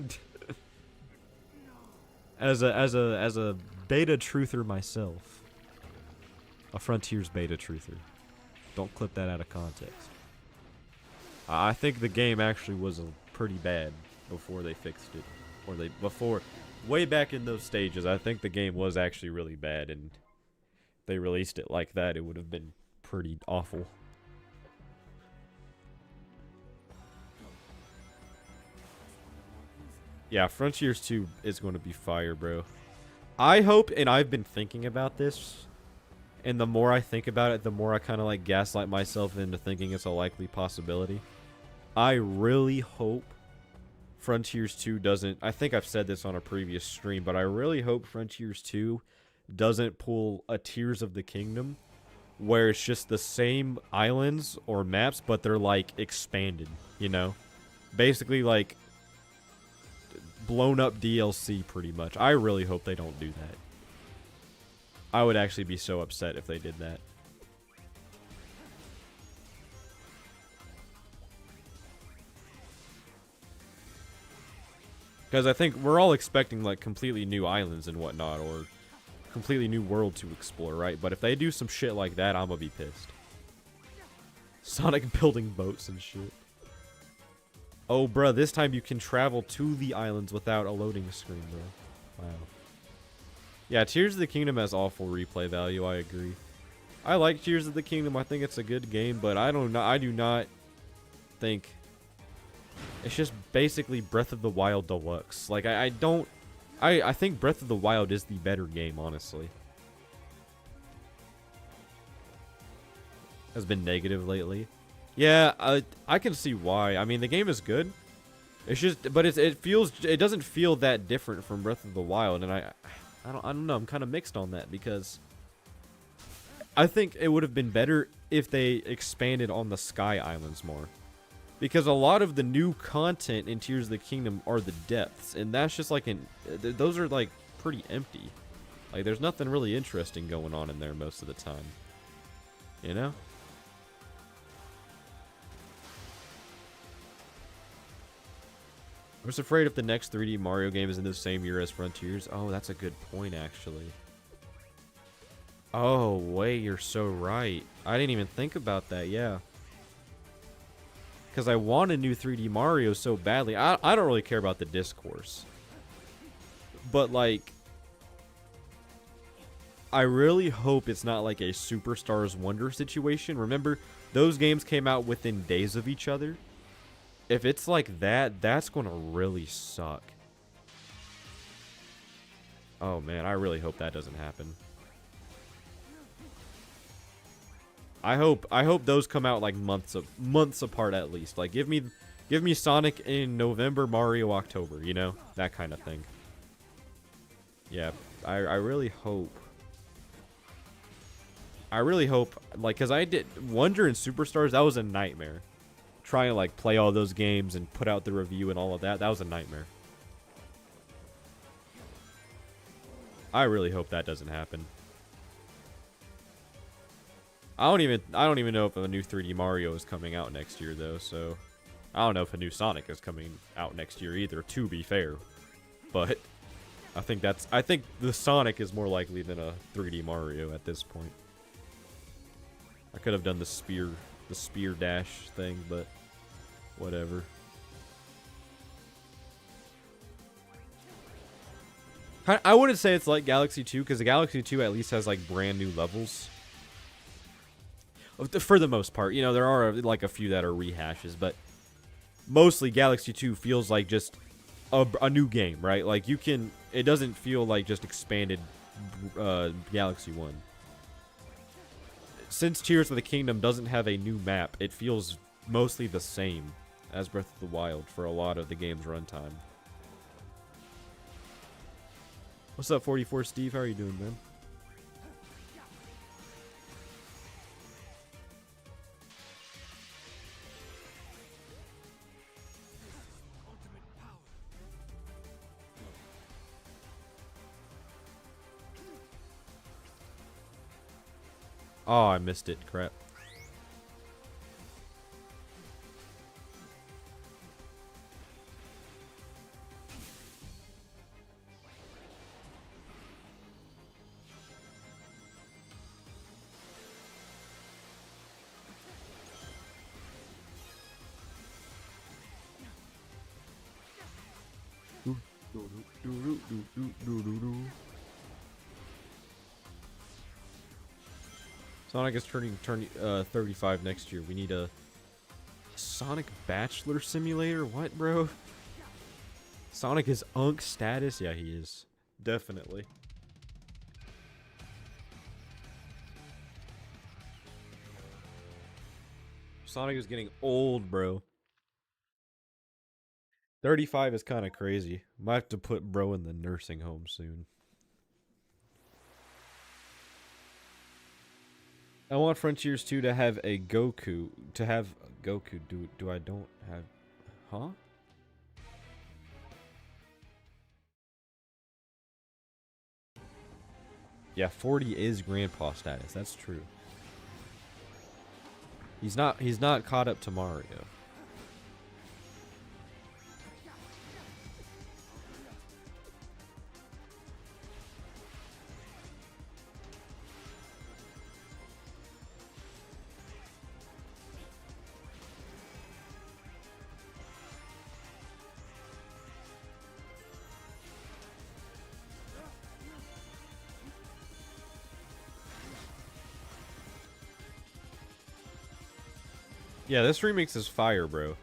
as a beta truther myself, a Frontiers beta truther. Don't clip that out of context. I think the game actually was pretty bad before they fixed it, or way back in those stages. I think the game was actually really bad, and they released it like that. It would have been pretty awful. Yeah, Frontiers 2 is going to be fire, bro. I hope, and I've been thinking about this, and the more I think about it, the more I kind of like gaslight myself into thinking it's a likely possibility. I really hope Frontiers 2 doesn't... I think I've said this on a previous stream, but I really hope Frontiers 2 doesn't pull a Tears of the Kingdom, where it's just the same islands or maps, but they're like expanded, you know? Basically like blown up DLC pretty much. I really hope they don't do that. I would actually be so upset if they did that. Because I think we're all expecting like completely new islands and whatnot, or completely new world to explore, right? But if they do some shit like that, I'm gonna be pissed. Sonic building boats and shit. Oh, bruh, this time you can travel to the islands without a loading screen, bro. Wow. Yeah, Tears of the Kingdom has awful replay value, I agree. I like Tears of the Kingdom, I think it's a good game, but I do not think... It's just basically Breath of the Wild Deluxe. Like, I think Breath of the Wild is the better game, honestly. Has been negative lately. Yeah, I can see why. I mean, the game is good. It's just, but it doesn't feel that different from Breath of the Wild, and I don't know. I'm kind of mixed on that because I think it would have been better if they expanded on the Sky Islands more, because a lot of the new content in Tears of the Kingdom are the depths, and that's just like those are like pretty empty. Like, there's nothing really interesting going on in there most of the time. You know? I'm just afraid if the next 3D Mario game is in the same year as Frontiers. Oh, that's a good point, actually. Oh, wait, you're so right. I didn't even think about that, yeah. Because I want a new 3D Mario so badly. I don't really care about the discourse. But, like, I really hope it's not like a Superstars Wonder situation. Remember, those games came out within days of each other. If it's like that, that's going to really suck. Oh man, I really hope that doesn't happen. I hope those come out like months apart at least. Like give me Sonic in November, Mario October, you know? That kind of thing. Yeah, I really hope like, cuz I did Wonder and Superstars, that was a nightmare. Trying to like play all those games and put out the review and all of that. That was a nightmare. I really hope that doesn't happen. I don't even know if a new 3D Mario is coming out next year though, so I don't know if a new Sonic is coming out next year either, to be fair. But I think the Sonic is more likely than a 3D Mario at this point. I could have done the spear dash thing, but whatever. I wouldn't say it's like Galaxy 2, because the Galaxy 2 at least has like brand new levels. For the most part, you know, there are like a few that are rehashes, but mostly Galaxy 2 feels like just a new game, right? Like you can, it doesn't feel like just expanded Galaxy 1. Since Tears of the Kingdom doesn't have a new map, it feels mostly the same as Breath of the Wild for a lot of the game's runtime. What's up, 44 Steve? How are you doing, man? Oh, I missed it. Crap. Sonic is turning 35 next year. We need a Sonic Bachelor Simulator? What, bro? Sonic is Unk status? Yeah, he is. Definitely. Sonic is getting old, bro. 35 is kind of crazy. Might have to put bro in the nursing home soon. I want Frontiers 2 to have a Goku. To have Goku. Do I don't have... Huh? Yeah, 40 is grandpa status. That's true. He's not caught up to Mario. Yeah, this remix is fire, bro.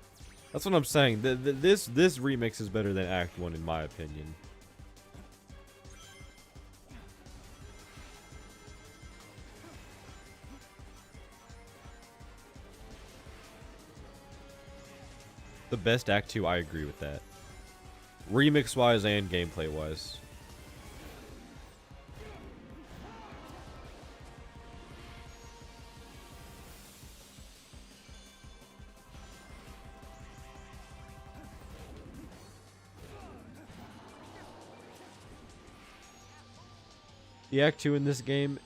That's what I'm saying. This remix is better than Act 1 in my opinion. The best Act 2, I agree with that. Remix-wise and gameplay-wise. The Act 2 in this game,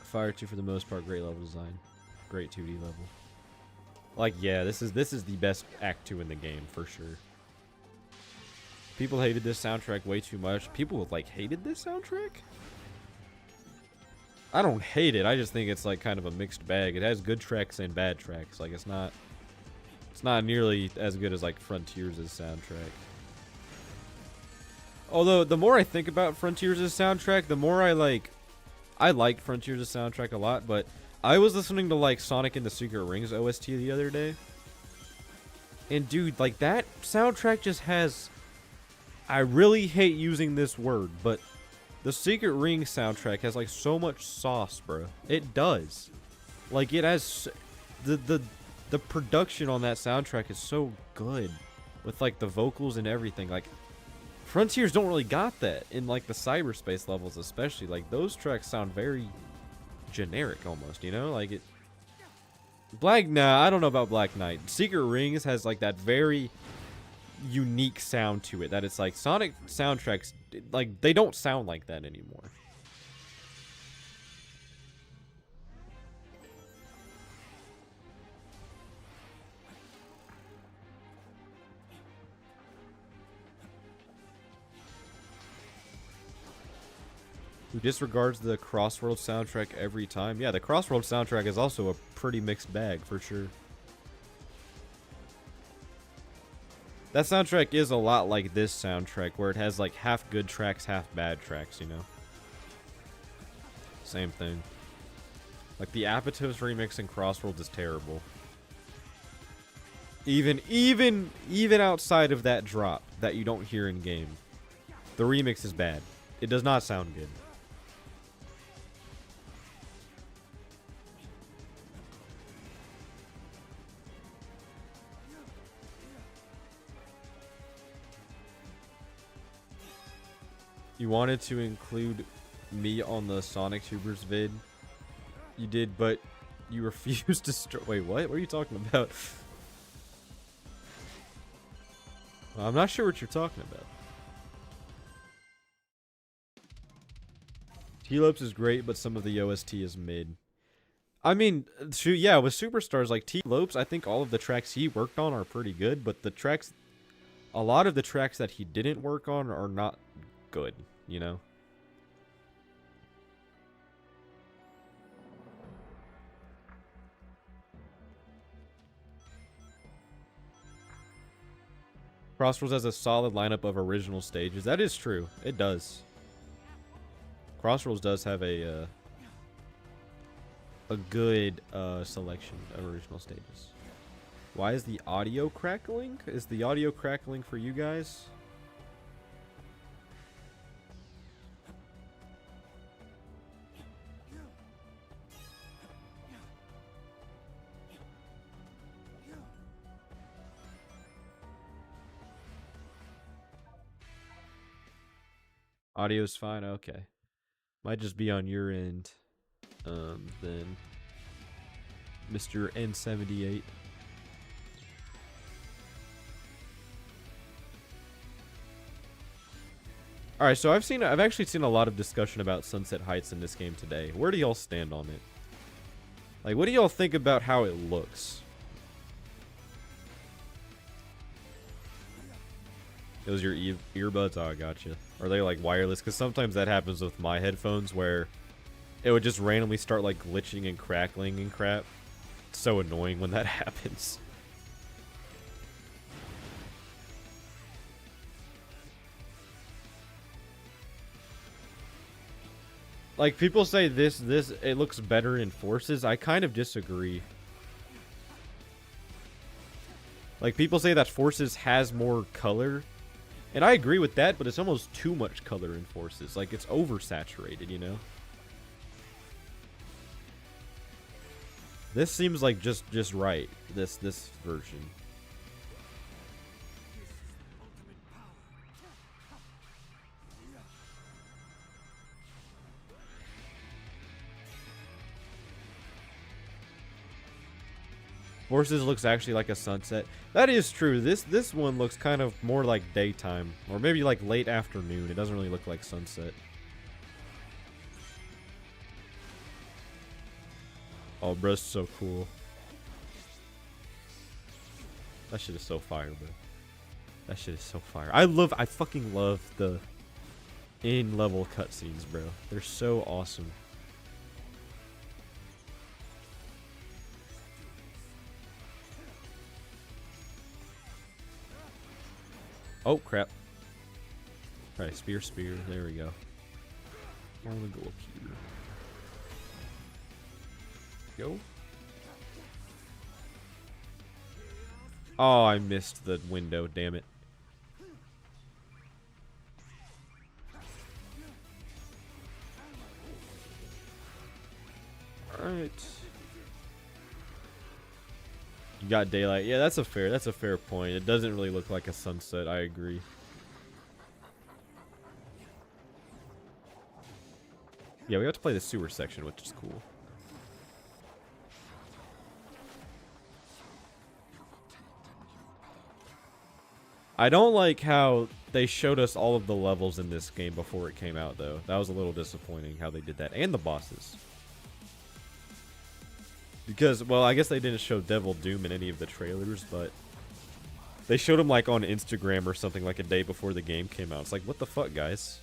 Fire 2 for the most part, great level design. Great 2D level. Like, yeah, this is the best Act 2 in the game, for sure. People hated this soundtrack way too much. People, like, hated this soundtrack? I don't hate it, I just think it's, like, kind of a mixed bag. It has good tracks and bad tracks. Like, it's not nearly as good as, like, Frontiers' soundtrack. Although, the more I think about Frontiers' soundtrack, the more I like Frontiers' soundtrack a lot, but I was listening to, like, Sonic and the Secret Rings OST the other day. And, dude, like, that soundtrack just has... I really hate using this word, but the Secret Rings soundtrack has, like, so much sauce, bro. It does. Like, it has... The production on that soundtrack is so good. With, like, the vocals and everything. Like... Frontiers don't really got that in, like, the cyberspace levels especially. Like, those tracks sound very generic almost, you know? Like, it... Nah, I don't know about Black Knight. Secret Rings has, like, that very unique sound to it. That it's, like, Sonic soundtracks, like, they don't sound like that anymore. Who disregards the Crossworld soundtrack every time? Yeah, the Crossworld soundtrack is also a pretty mixed bag, for sure. That soundtrack is a lot like this soundtrack, where it has, like, half good tracks, half bad tracks, you know? Same thing. Like, the Apatos remix in Crossworld is terrible. Even outside of that drop that you don't hear in game, the remix is bad. It does not sound good. You wanted to include me on the Sonic Tubers vid. You did, but you refused to wait, what? What are you talking about? I'm not sure what you're talking about. T-Lopes is great, but some of the OST is mid. I mean, yeah, with Superstars like T-Lopes, I think all of the tracks he worked on are pretty good, but a lot of the tracks that he didn't work on are not good, you know? Crossroads has a solid lineup of original stages. That is true. It does. Crossroads does have a good selection of original stages. Why is the audio crackling? Is the audio crackling for you guys? Audio's fine, okay. Might just be on your end, then. Mr. N78. Alright, so I've actually seen a lot of discussion about Sunset Heights in this game today. Where do y'all stand on it? Like, what do y'all think about how it looks? Those your earbuds? Oh, I gotcha. Are they like wireless? Because sometimes that happens with my headphones where it would just randomly start like glitching and crackling and crap. It's so annoying when that happens. Like, people say it looks better in Forces. I kind of disagree. Like, people say that Forces has more color. And I agree with that, but it's almost too much color in Forces. Like, it's oversaturated, you know? This seems like just right. This version. Forces looks actually like a sunset. That is true. This one looks kind of more like daytime, or maybe like late afternoon. It doesn't really look like sunset. Oh, bro's so cool. That shit is so fire, bro. That shit is so fire. I fucking love the in-level cutscenes, bro. They're so awesome. Oh, crap. Alright, spear. There we go. I'm gonna go up here. Go. Oh, I missed the window, damn it. Alright. You got daylight. Yeah, that's a fair point. It doesn't really look like a sunset, I agree. Yeah, we have to play the sewer section, which is cool. I don't like how they showed us all of the levels in this game before it came out, though. That was a little disappointing how they did that. And the bosses. Because, well, I guess they didn't show Devil Doom in any of the trailers, but they showed him, like, on Instagram or something, like, a day before the game came out. It's like, what the fuck, guys?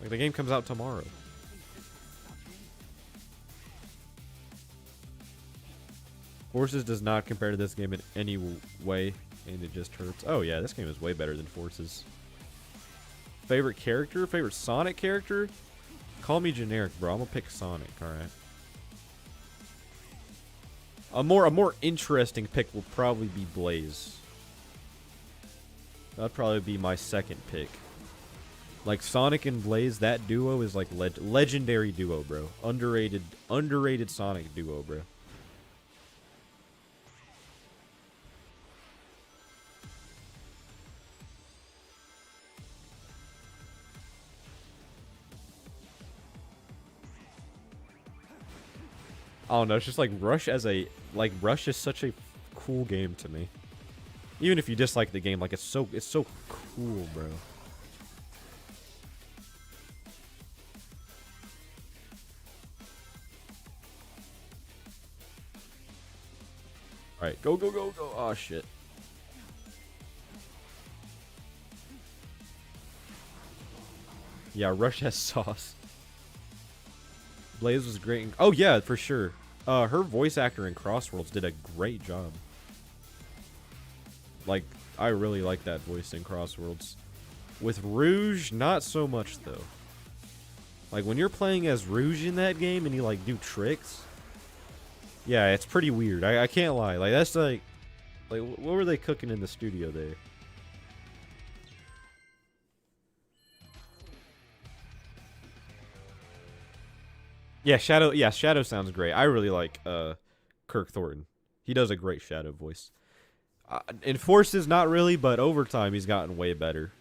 Like, the game comes out tomorrow. Forces does not compare to this game in any way, and it just hurts. Oh, yeah, this game is way better than Forces. Favorite character? Favorite Sonic character? Call me generic, bro. I'm gonna pick Sonic, alright? A more interesting pick will probably be Blaze. That'd probably be my second pick. Like Sonic and Blaze, that duo is like legendary duo, bro. Underrated Sonic duo, bro. I don't know, it's just like Rush is such a cool game to me. Even if you dislike the game, like it's so cool, bro. Alright, go, go, go, go. Oh shit. Yeah, Rush has sauce. Blaze was great. Oh yeah, for sure. Her voice actor in Crossworlds did a great job. Like, I really like that voice in Crossworlds. With Rouge, not so much though. Like when you're playing as Rouge in that game and you like do tricks, yeah, it's pretty weird. I can't lie. Like that's like what were they cooking in the studio there? Yeah, Shadow sounds great. I really like Kirk Thornton. He does a great Shadow voice. In Forces, not really, but over time he's gotten way better.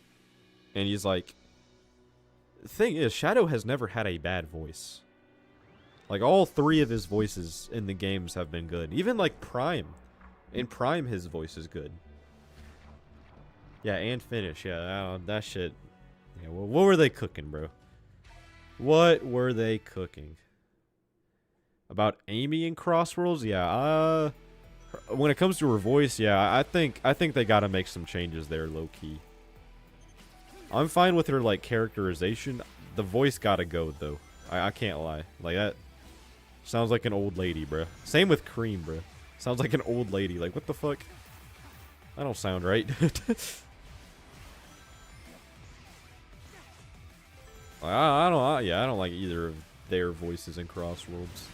And he's like, the thing is, Shadow has never had a bad voice. Like all three of his voices in the games have been good. Even like Prime. In Prime, his voice is good. Yeah, and Finish. Yeah, that shit. Yeah, well, what were they cooking, bro? What were they cooking? About Amy in Crossworlds? Yeah, when it comes to her voice, yeah, I think they gotta make some changes there, low key. I'm fine with her like characterization. The voice gotta go though. I can't lie. Like that sounds like an old lady, bro. Same with Cream, bro. Sounds like an old lady. Like what the fuck? That don't sound right. I don't like either of their voices in Crossworlds.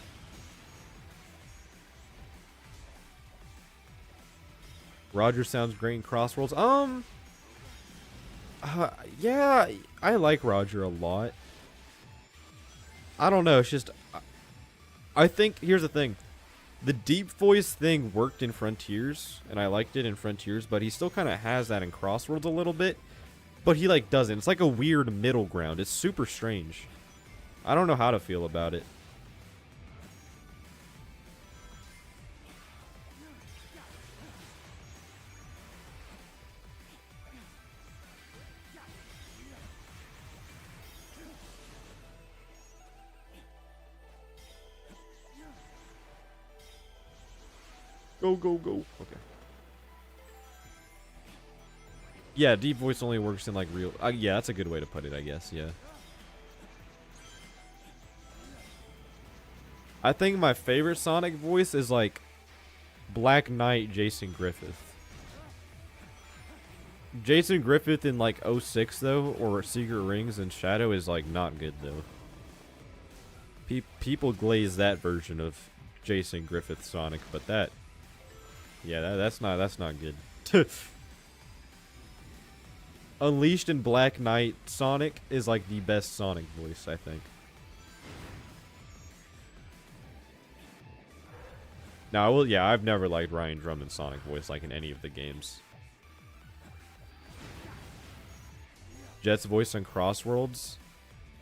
Roger sounds great in Crossworlds. Yeah, I like Roger a lot. I don't know, it's just I think here's the thing. The deep voice thing worked in Frontiers, and I liked it in Frontiers, but he still kind of has that in Crossworlds a little bit. But he like doesn't. It's like a weird middle ground. It's super strange. I don't know how to feel about it. Go, go, go. Okay. Yeah, deep voice only works in like real... yeah, that's a good way to put it, I guess, yeah. I think my favorite Sonic voice is like Black Knight Jason Griffith. Jason Griffith in like 06 though, or Secret Rings and Shadow is like not good though. People glaze that version of Jason Griffith Sonic, but that... yeah, that's not good. Unleashed and Black Knight Sonic is like the best Sonic voice, I think. Now, yeah, I've never liked Ryan Drummond's Sonic voice like in any of the games. Jet's voice on Crossworlds?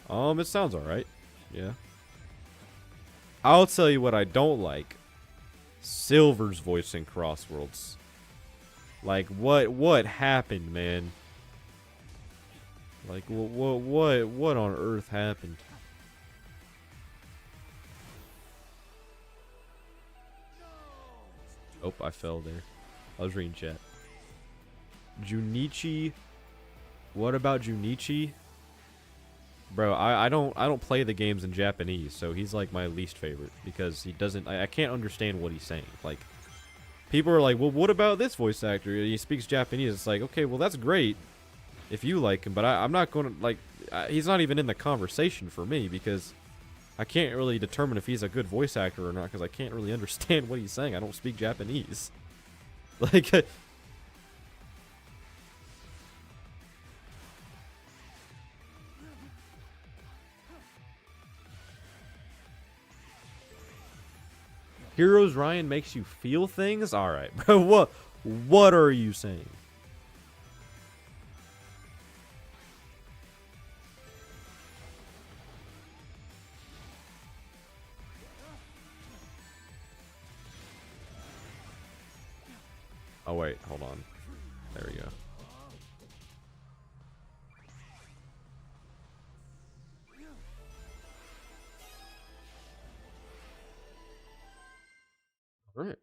It sounds alright. Yeah. I'll tell you what I don't like. Silver's voice in Crossworlds. Like, what happened, man? Like, what on earth happened? Oh, I fell there. I was reading chat. Junichi. What about Junichi? Bro, I don't play the games in Japanese, so he's like my least favorite because he doesn't... I can't understand what he's saying. Like, people are like, well, what about this voice actor? He speaks Japanese. It's like, okay, well, that's great if you like him, but I'm not going to, like... he's not even in the conversation for me because I can't really determine if he's a good voice actor or not because I can't really understand what he's saying. I don't speak Japanese. Like, Heroes Ryan makes you feel things? Alright, bro. What are you saying? Oh, wait. Hold on. There we go. Alright.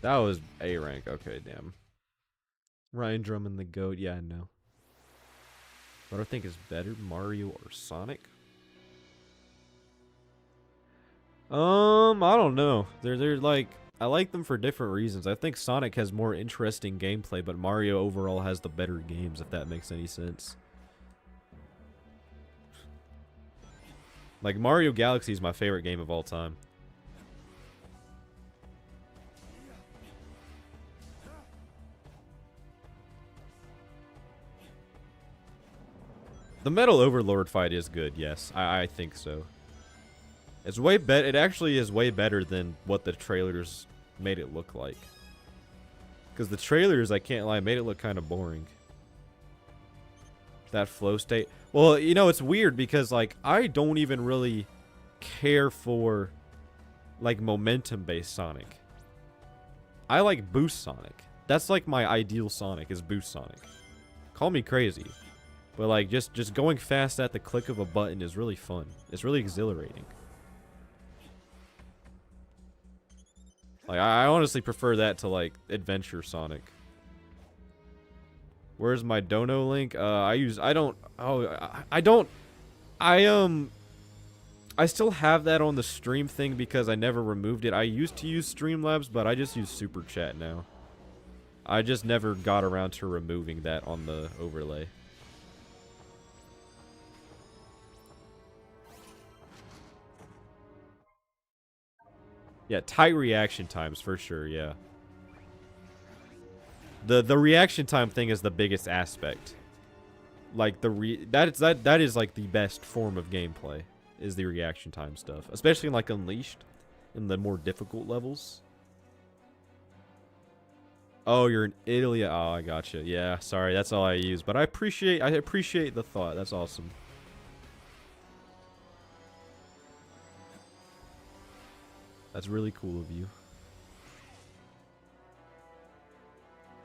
That was A rank. Okay, damn. Ryan Drummond the GOAT. Yeah, I know. What do I think is better, Mario or Sonic? I don't know. They're like, I like them for different reasons. I think Sonic has more interesting gameplay, but Mario overall has the better games, if that makes any sense. Like, Mario Galaxy is my favorite game of all time. The Metal Overlord fight is good, yes. I think so. It's way better. It actually is way better than what the trailers made it look like. Because the trailers, I can't lie, made it look kind of boring. That flow state. Well, you know, it's weird because, like, I don't even really care for, like, momentum-based Sonic. I like Boost Sonic. That's, like, my ideal Sonic, is Boost Sonic. Call me crazy. But, like, just going fast at the click of a button is really fun. It's really exhilarating. Like, I honestly prefer that to, like, Adventure Sonic. Where's my Dono link? I still have that on the stream thing because I never removed it. I used to use Streamlabs, but I just use Super Chat now. I just never got around to removing that on the overlay. Yeah, tight reaction times for sure, yeah. The reaction time thing is the biggest aspect. Like that is like the best form of gameplay is the reaction time stuff, especially in like Unleashed in the more difficult levels. Oh, you're in Italy. Oh, I gotcha. Yeah, sorry, that's all I use, but I appreciate the thought. That's awesome. That's really cool of you.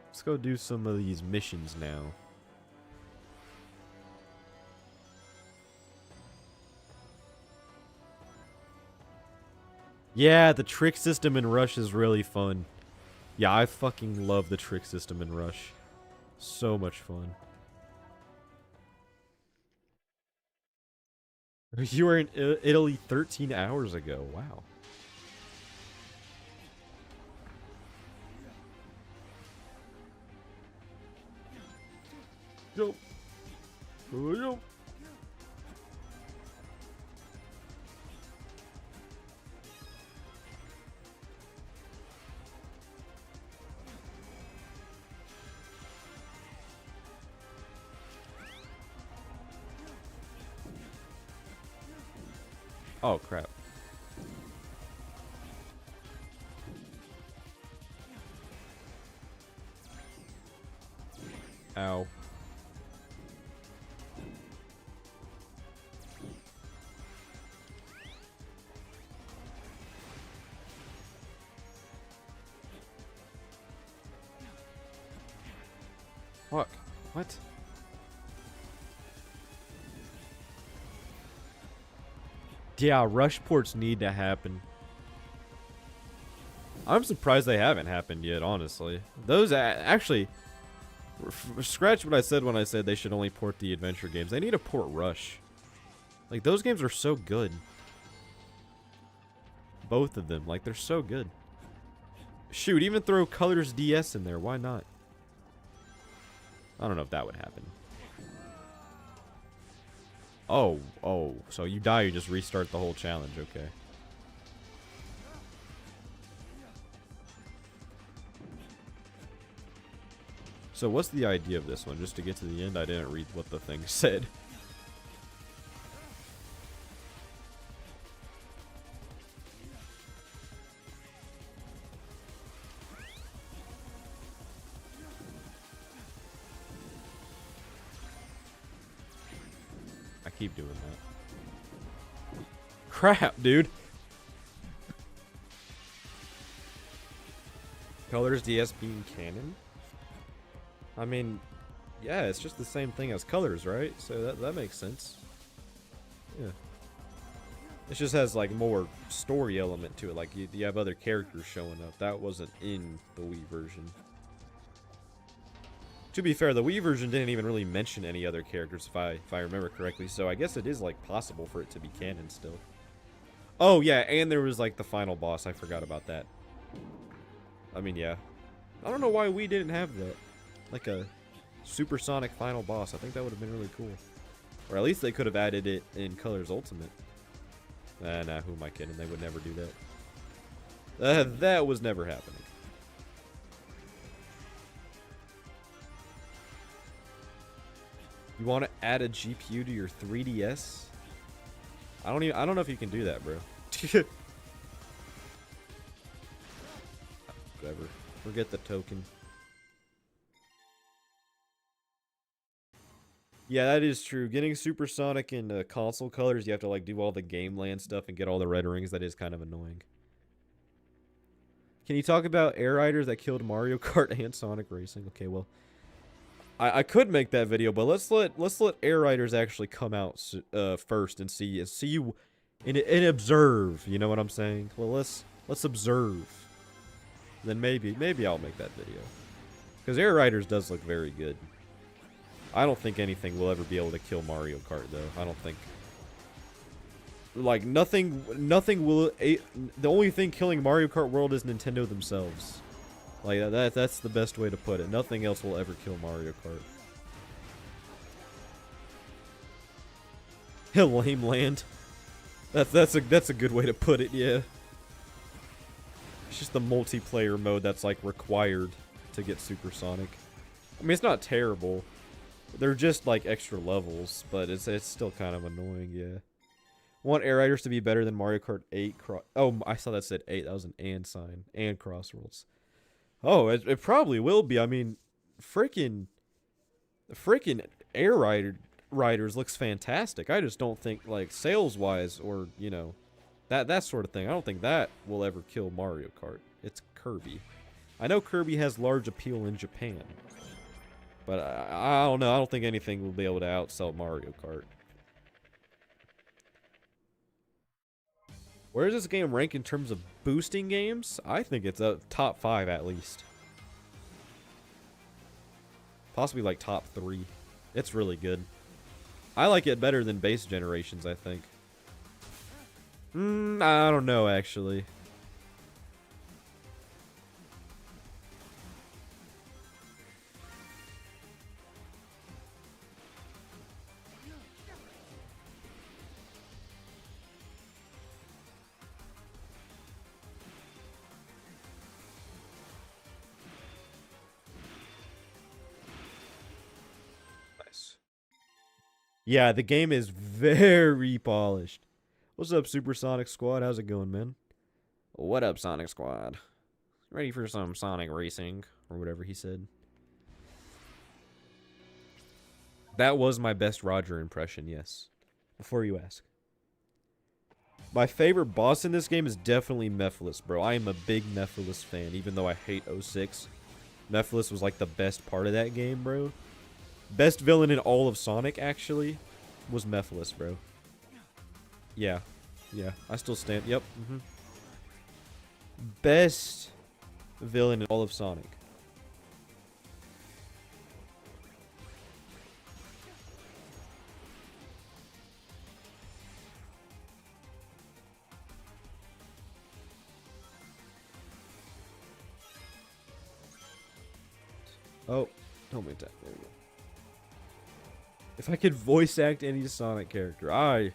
Let's go do some of these missions now. Yeah, the trick system in Rush is really fun. Yeah, I fucking love the trick system in Rush. So much fun. You were in Italy 13 hours ago. Wow. Yo. Yo. Oh, crap. Ow. Fuck. What? Yeah, rush ports need to happen. I'm surprised they haven't happened yet, honestly. Those actually, scratch what I said when I said they should only port the adventure games. They need to port Rush. Like, those games are so good. Both of them. Like, they're so good. Shoot, even throw Colors DS in there. Why not? I don't know if that would happen. Oh, so you die, you just restart the whole challenge, okay. So what's the idea of this one? Just to get to the end, I didn't read what the thing said. I keep doing that. Crap, dude. Colors DS being canon? I mean, yeah, it's just the same thing as colors, right? So that makes sense. Yeah. It just has like more story element to it. Like you have other characters showing up. That wasn't in the Wii version. To be fair, the Wii version didn't even really mention any other characters if I remember correctly. So I guess it is like possible for it to be canon still. Oh yeah, and there was like the final boss. I forgot about that. I mean, yeah. I don't know why we didn't have that. Like a supersonic final boss. I think that would have been really cool. Or at least they could have added it in Colors Ultimate. Nah, who am I kidding? They would never do that. That was never happening. You want to add a GPU to your 3DS? I don't know if you can do that, bro. Whatever. Forget the token. Yeah, that is true. Getting supersonic in console colors, you have to like do all the game land stuff and get all the red rings. That is kind of annoying. Can you talk about air riders that killed Mario Kart and Sonic Racing? Okay, well, I could make that video, but let's let air riders actually come out first and see you and observe. You know what I'm saying? Well, let's observe. Then maybe I'll make that video because air riders does look very good. I don't think anything will ever be able to kill Mario Kart, though. I don't think. Like, nothing will... the only thing killing Mario Kart World is Nintendo themselves. Like, that's the best way to put it. Nothing else will ever kill Mario Kart. Lame land. That's a good way to put it, yeah. It's just the multiplayer mode that's, like, required to get supersonic. I mean, it's not terrible. They're just like extra levels, but it's still kind of annoying, yeah. Want Air Riders to be better than Mario Kart 8 Oh, I saw that said 8. That was an and sign. And Crossworlds. Oh, it probably will be. I mean, freaking Air Riders looks fantastic. I just don't think like sales-wise or, you know, that sort of thing. I don't think that will ever kill Mario Kart. It's Kirby. I know Kirby has large appeal in Japan. But I don't know. I don't think anything will be able to outsell Mario Kart. Where does this game rank in terms of boosting games? I think it's a top 5 at least. Possibly like top 3. It's really good. I like it better than base generations, I think. I don't know, actually. Yeah, the game is very polished. What's up, Supersonic Squad? How's it going, man? What up, Sonic Squad? Ready for some Sonic racing? Or whatever he said. That was my best Roger impression, yes. Before you ask. My favorite boss in this game is definitely Mephiles, bro. I am a big Mephiles fan, even though I hate 06. Mephiles was like the best part of that game, bro. Best villain in all of Sonic, actually, was Mephiles, bro. Yeah. Yeah, I still stand. Yep. Best villain in all of Sonic. Oh, don't make that. There we go. If I could voice act any Sonic character, I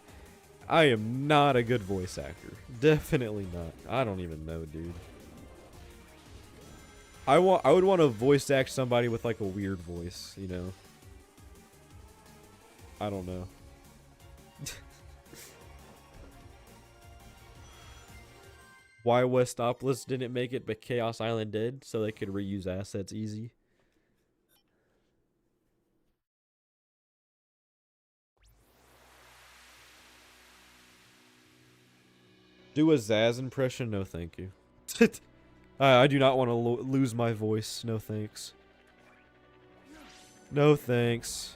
am not a good voice actor. Definitely not. I don't even know, dude. I would want to voice act somebody with like a weird voice, you know. I don't know. Why Westopolis didn't make it, but Chaos Island did, so they could reuse assets easy. Do a Zaz impression? No, thank you. I do not want to lose my voice. No, thanks. No, thanks.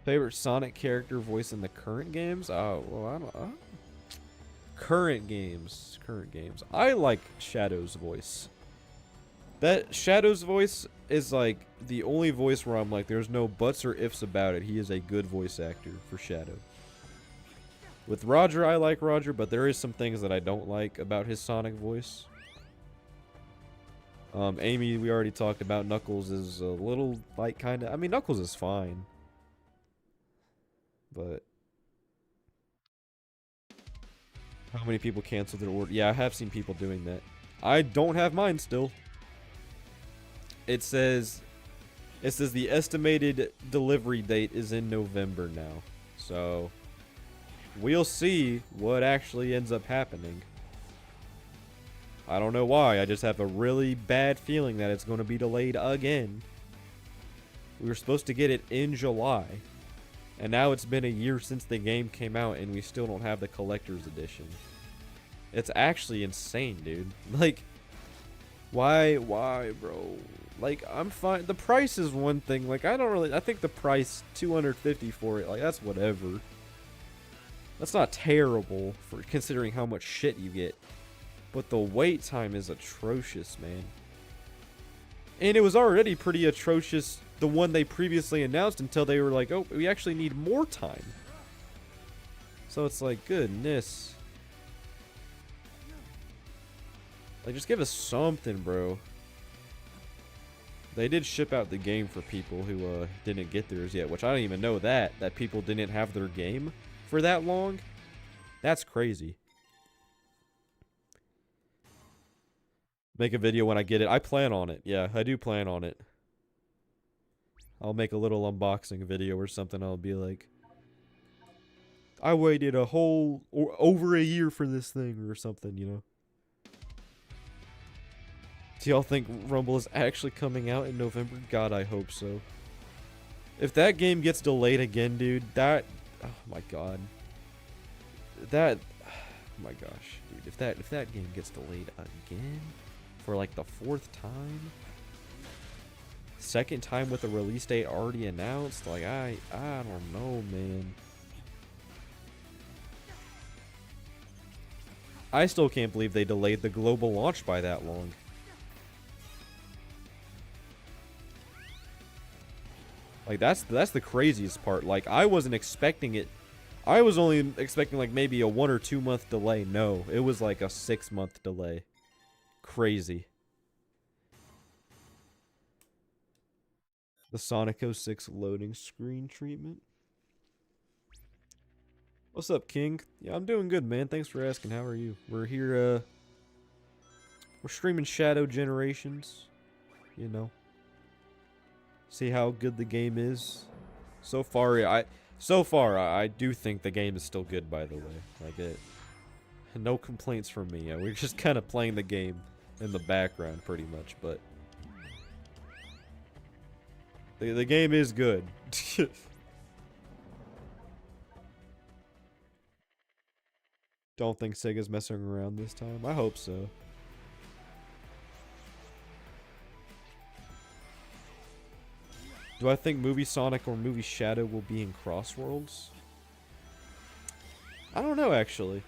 Favorite Sonic character voice in the current games? Oh, well, I don't. Current games. I like Shadow's voice. That Shadow's voice is like the only voice where I'm like, there's no buts or ifs about it. He is a good voice actor for Shadow. With Roger, I like Roger, but there is some things that I don't like about his Sonic voice. Amy, we already talked about. Knuckles is a little, like, kind of... I mean, Knuckles is fine. But... how many people canceled their order? Yeah, I have seen people doing that. I don't have mine still. It says the estimated delivery date is in November now. So... we'll see what actually ends up happening. I don't know why. I just have a really bad feeling that it's going to be delayed again. We were supposed to get it in July. And now it's been a year since the game came out and we still don't have the collector's edition. It's actually insane, dude. Like, why, bro? Like, I'm fine. The price is one thing. Like, I think the price, $250 for it, like, that's whatever. That's not terrible for considering how much shit you get. But the wait time is atrocious, man. And it was already pretty atrocious, the one they previously announced, until they were like, oh, we actually need more time. So it's like, goodness. Like, just give us something, bro. They did ship out the game for people who didn't get theirs yet, which I don't even know that people didn't have their game for that long. That's crazy. Make a video when I get it. I plan on it. Yeah, I do plan on it. I'll make a little unboxing video or something. I'll be like, I waited a whole or over a year for this thing or something, you know. Do y'all think Rumble is actually coming out in November? God, I hope so. If that game gets delayed again, dude, that... oh my god. That... oh my gosh, dude. If that game gets delayed again for like the 4th time, 2nd time with the release date already announced, like I don't know, man. I still can't believe they delayed the global launch by that long. Like, that's the craziest part. Like, I wasn't expecting it. I was only expecting, like, maybe a 1 or 2 month delay. No, it was like a 6-month delay. Crazy. The Sonic 06 loading screen treatment. What's up, King? Yeah, I'm doing good, man. Thanks for asking. How are you? We're here, we're streaming Shadow Generations. You know. See how good the game is. So far, I do think the game is still good, by the way. Like, no complaints from me. We're just kind of playing the game in the background, pretty much, but the game is good. Don't think Sega's messing around this time. I hope so. Do I think Movie Sonic or Movie Shadow will be in Crossworlds? I don't know, actually.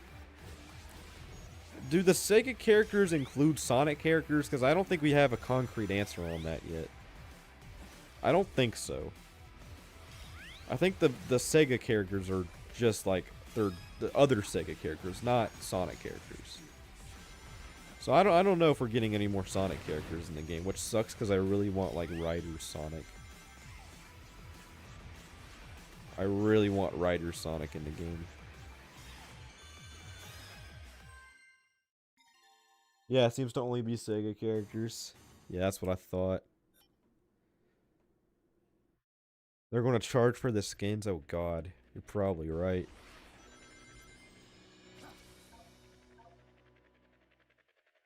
Do the Sega characters include Sonic characters? Because I don't think we have a concrete answer on that yet. I don't think so. I think the Sega characters are just like, they're the other Sega characters, not Sonic characters. So I don't know if we're getting any more Sonic characters in the game, which sucks because I really want like Ryder Sonic. I really want Ryder Sonic in the game. Yeah, it seems to only be Sega characters. Yeah, that's what I thought. They're going to charge for the skins? Oh god, you're probably right.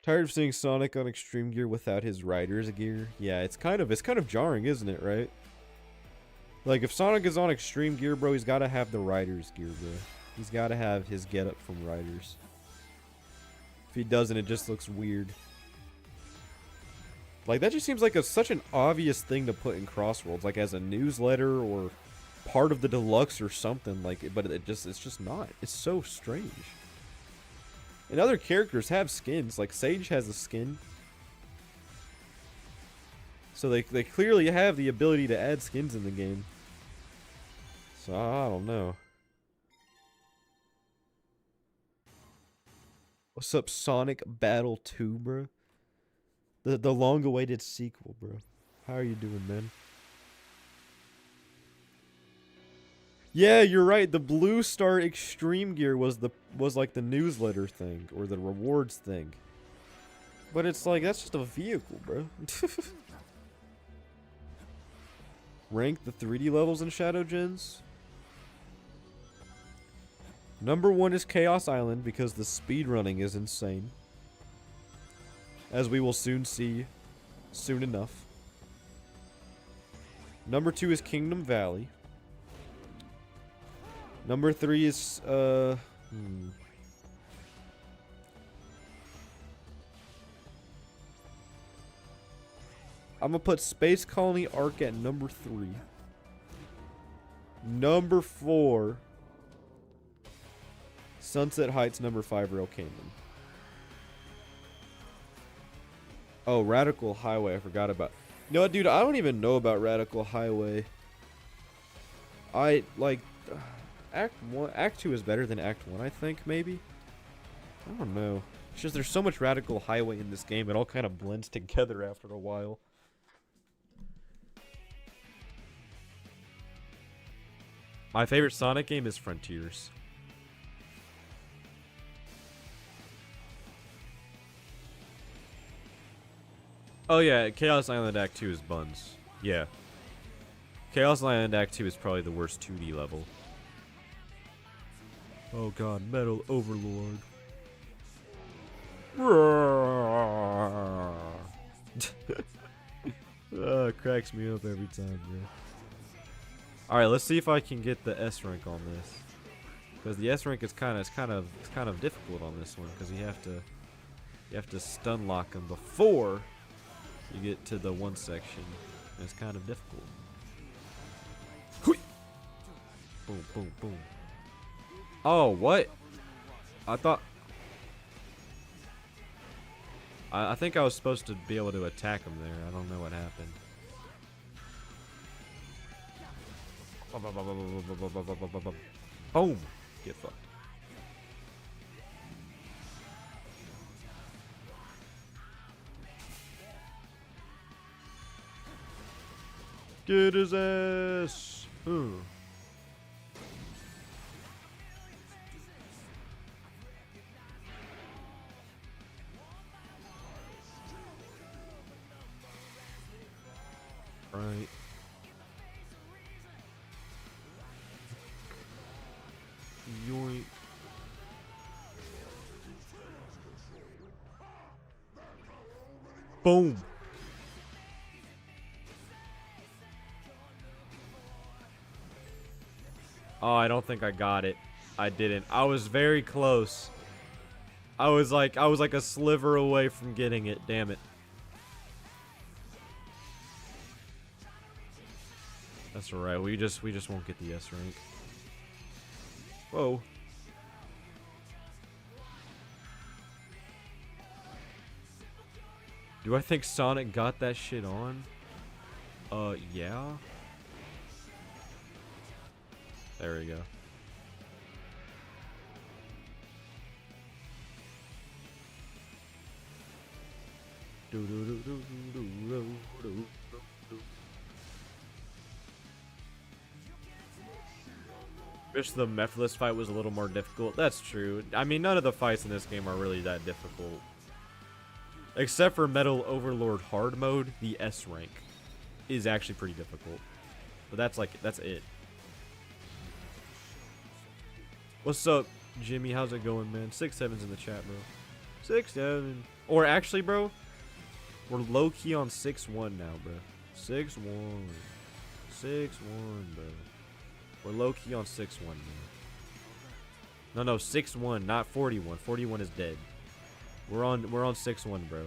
Tired of seeing Sonic on Extreme Gear without his Rider's gear? Yeah, it's kind of jarring, isn't it, right? Like, if Sonic is on Extreme Gear, bro, he's got to have the Rider's gear, bro. He's got to have his getup from Riders. If he doesn't, it just looks weird. Like, that just seems like such an obvious thing to put in Crossworlds, like as a newsletter or part of the deluxe or something. Like, but it's just not. It's so strange. And other characters have skins. Like Sage has a skin. So they clearly have the ability to add skins in the game. So I don't know. What's up, Sonic Battle 2, bro? The long-awaited sequel, bro. How are you doing, man? Yeah, you're right. The Blue Star Extreme Gear was like the newsletter thing or the rewards thing. But it's like that's just a vehicle, bro. Rank the 3D levels in Shadow Gens. Number 1 is Chaos Island because the speedrunning is insane. As we will soon see, soon enough. Number 2 is Kingdom Valley. Number 3 is, I'm gonna put Space Colony Arc at number 3. Number 4, Sunset Heights. Number 5, Rail Canyon. Oh, Radical Highway, I forgot about. You know what, dude, I don't even know about Radical Highway. I, like, Act 2 is better than Act 1, I think, maybe? I don't know. It's just there's so much Radical Highway in this game, it all kind of blends together after a while. My favorite Sonic game is Frontiers. Oh yeah, Chaos Island Act 2 is buns. Yeah. Chaos Island Act 2 is probably the worst 2D level. Oh god, Metal Overlord. Oh, it cracks me up every time, bro. Alright, let's see if I can get the S rank on this. Because the S rank is kind of difficult on this one, because you have to stun lock them before you get to the one section. It's kind of difficult. Boom, boom, boom. Oh, what? I thought... I think I was supposed to be able to attack him there. I don't know what happened. Boom! Get fucked. Get his ass! Right. Yoink. Boom. Oh, I don't think I got it. I didn't. I was very close. I was like a sliver away from getting it. Damn it. That's alright. We just won't get the S rank. Whoa. Do I think Sonic got that shit on? Yeah. There we go. Wish the Mephiles fight was a little more difficult. That's true. I mean, none of the fights in this game are really that difficult. Except for Metal Overlord Hard Mode, the S rank is actually pretty difficult. But that's it. What's up, Jimmy? How's it going, man? 6-7's in the chat, bro. 6-7. Or actually, bro, we're low-key on 6-1 now, bro. 6-1. 6-1, bro. We're low-key on 6-1, man. No, 6-1, not 41. 41 is dead. We're on 6-1, bro.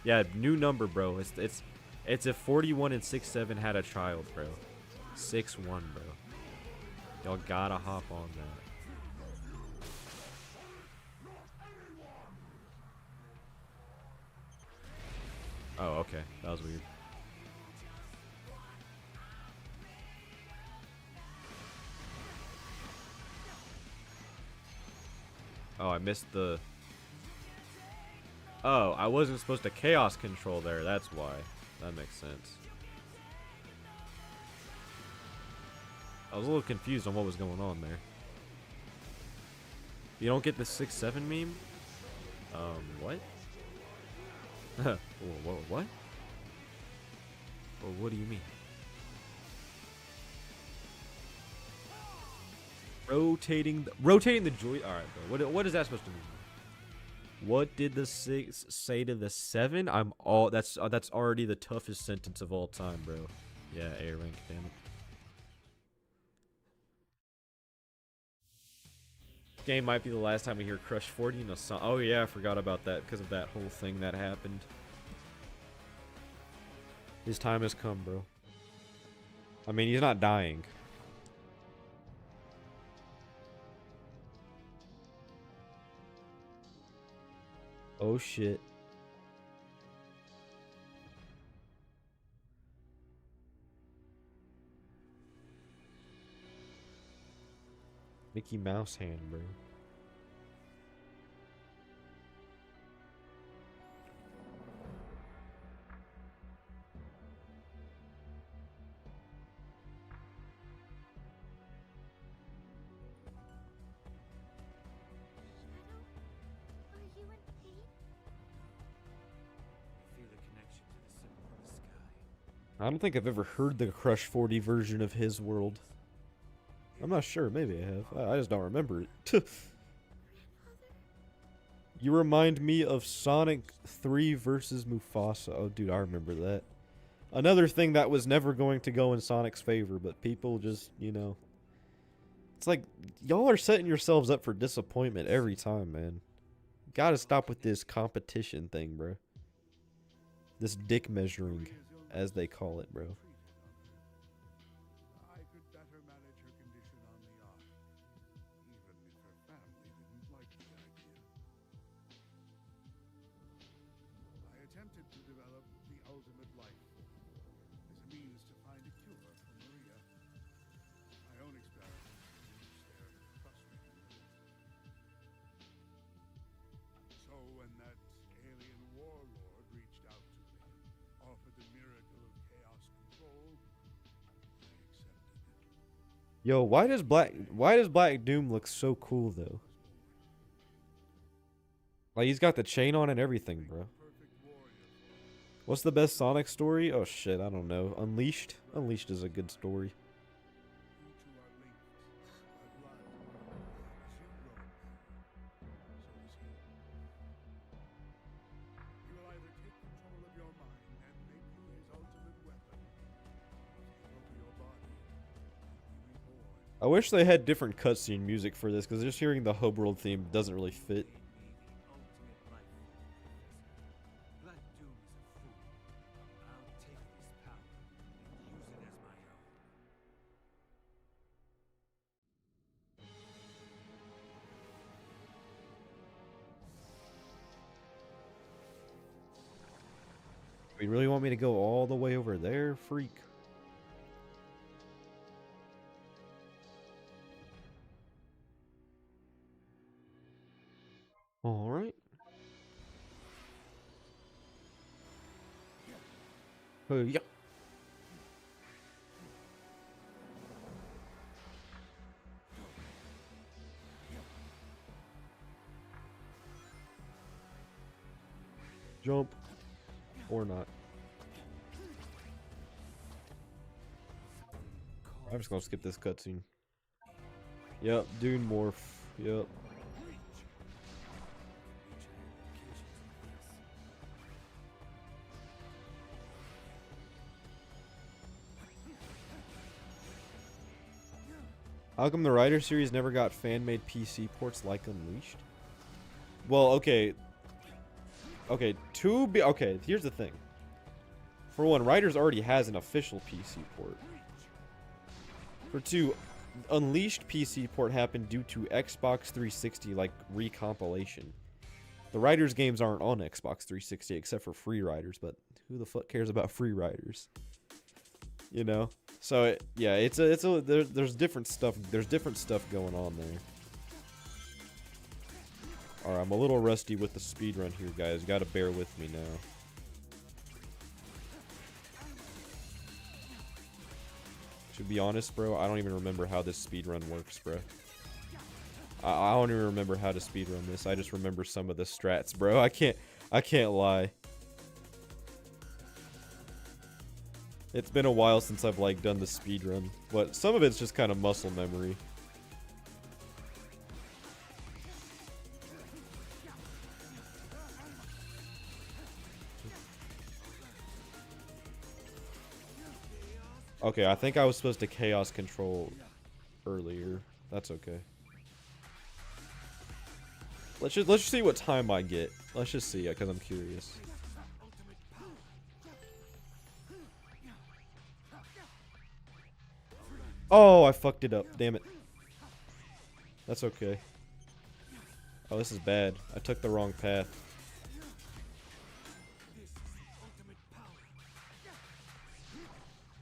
Yeah, new number, bro. It's if 41 and 6-7 had a child, bro. 6-1, bro. Y'all gotta hop on that. Oh, okay. That was weird. Oh, I missed the... Oh, I wasn't supposed to chaos control there. That's why. That makes sense. I was a little confused on what was going on there. You don't get the 6-7 meme? What? What? Well, what do you mean? Rotating the joy. All right, bro. What is that supposed to mean? What did the 6 say to the 7? That's already the toughest sentence of all time, bro. Yeah, A rank, damn it. Game might be the last time we hear Crush 40 in a song. Oh yeah, I forgot about that because of that whole thing that happened. His time has come, bro. I mean, he's not dying. Oh shit. Mickey Mouse hand, bro. I don't think I've ever heard the Crush 40 version of his world. I'm not sure. Maybe I have. I just don't remember it. You remind me of Sonic 3 versus Mufasa. Oh, dude, I remember that. Another thing that was never going to go in Sonic's favor, but people just, you know. It's like, y'all are setting yourselves up for disappointment every time, man. Gotta stop with this competition thing, bro. This dick measuring, as they call it, bro. Yo, why does Black Doom look so cool though? Like he's got the chain on and everything, bro. What's the best Sonic story? Oh shit, I don't know. Unleashed? Unleashed is a good story. I wish they had different cutscene music for this, because just hearing the Homeworld theme doesn't really fit. You really want me to go all the way over there, freak? All right. Yep. Jump. Or not. I'm just gonna skip this cutscene. Yep, Dune morph. Yep. How come the Rider series never got fan-made PC ports like Unleashed? Well, okay. Okay, okay, here's the thing. For one, Riders already has an official PC port. For two, Unleashed PC port happened due to Xbox 360 like recompilation. The Riders games aren't on Xbox 360 except for Free Riders, but who the fuck cares about Free Riders? You know? So yeah, there's different stuff. There's different stuff going on there. All right, I'm a little rusty with the speedrun here, guys. Got to bear with me now. To be honest, bro, I don't even remember how this speedrun works, bro. I don't even remember how to speedrun this. I just remember some of the strats, bro. I can't lie. It's been a while since I've like done the speedrun, but some of it's just kind of muscle memory. Okay, I think I was supposed to chaos control earlier. That's okay. Let's just see what time I get. Let's just see, because I'm curious. Oh, I fucked it up. Damn it. That's okay. Oh, this is bad. I took the wrong path.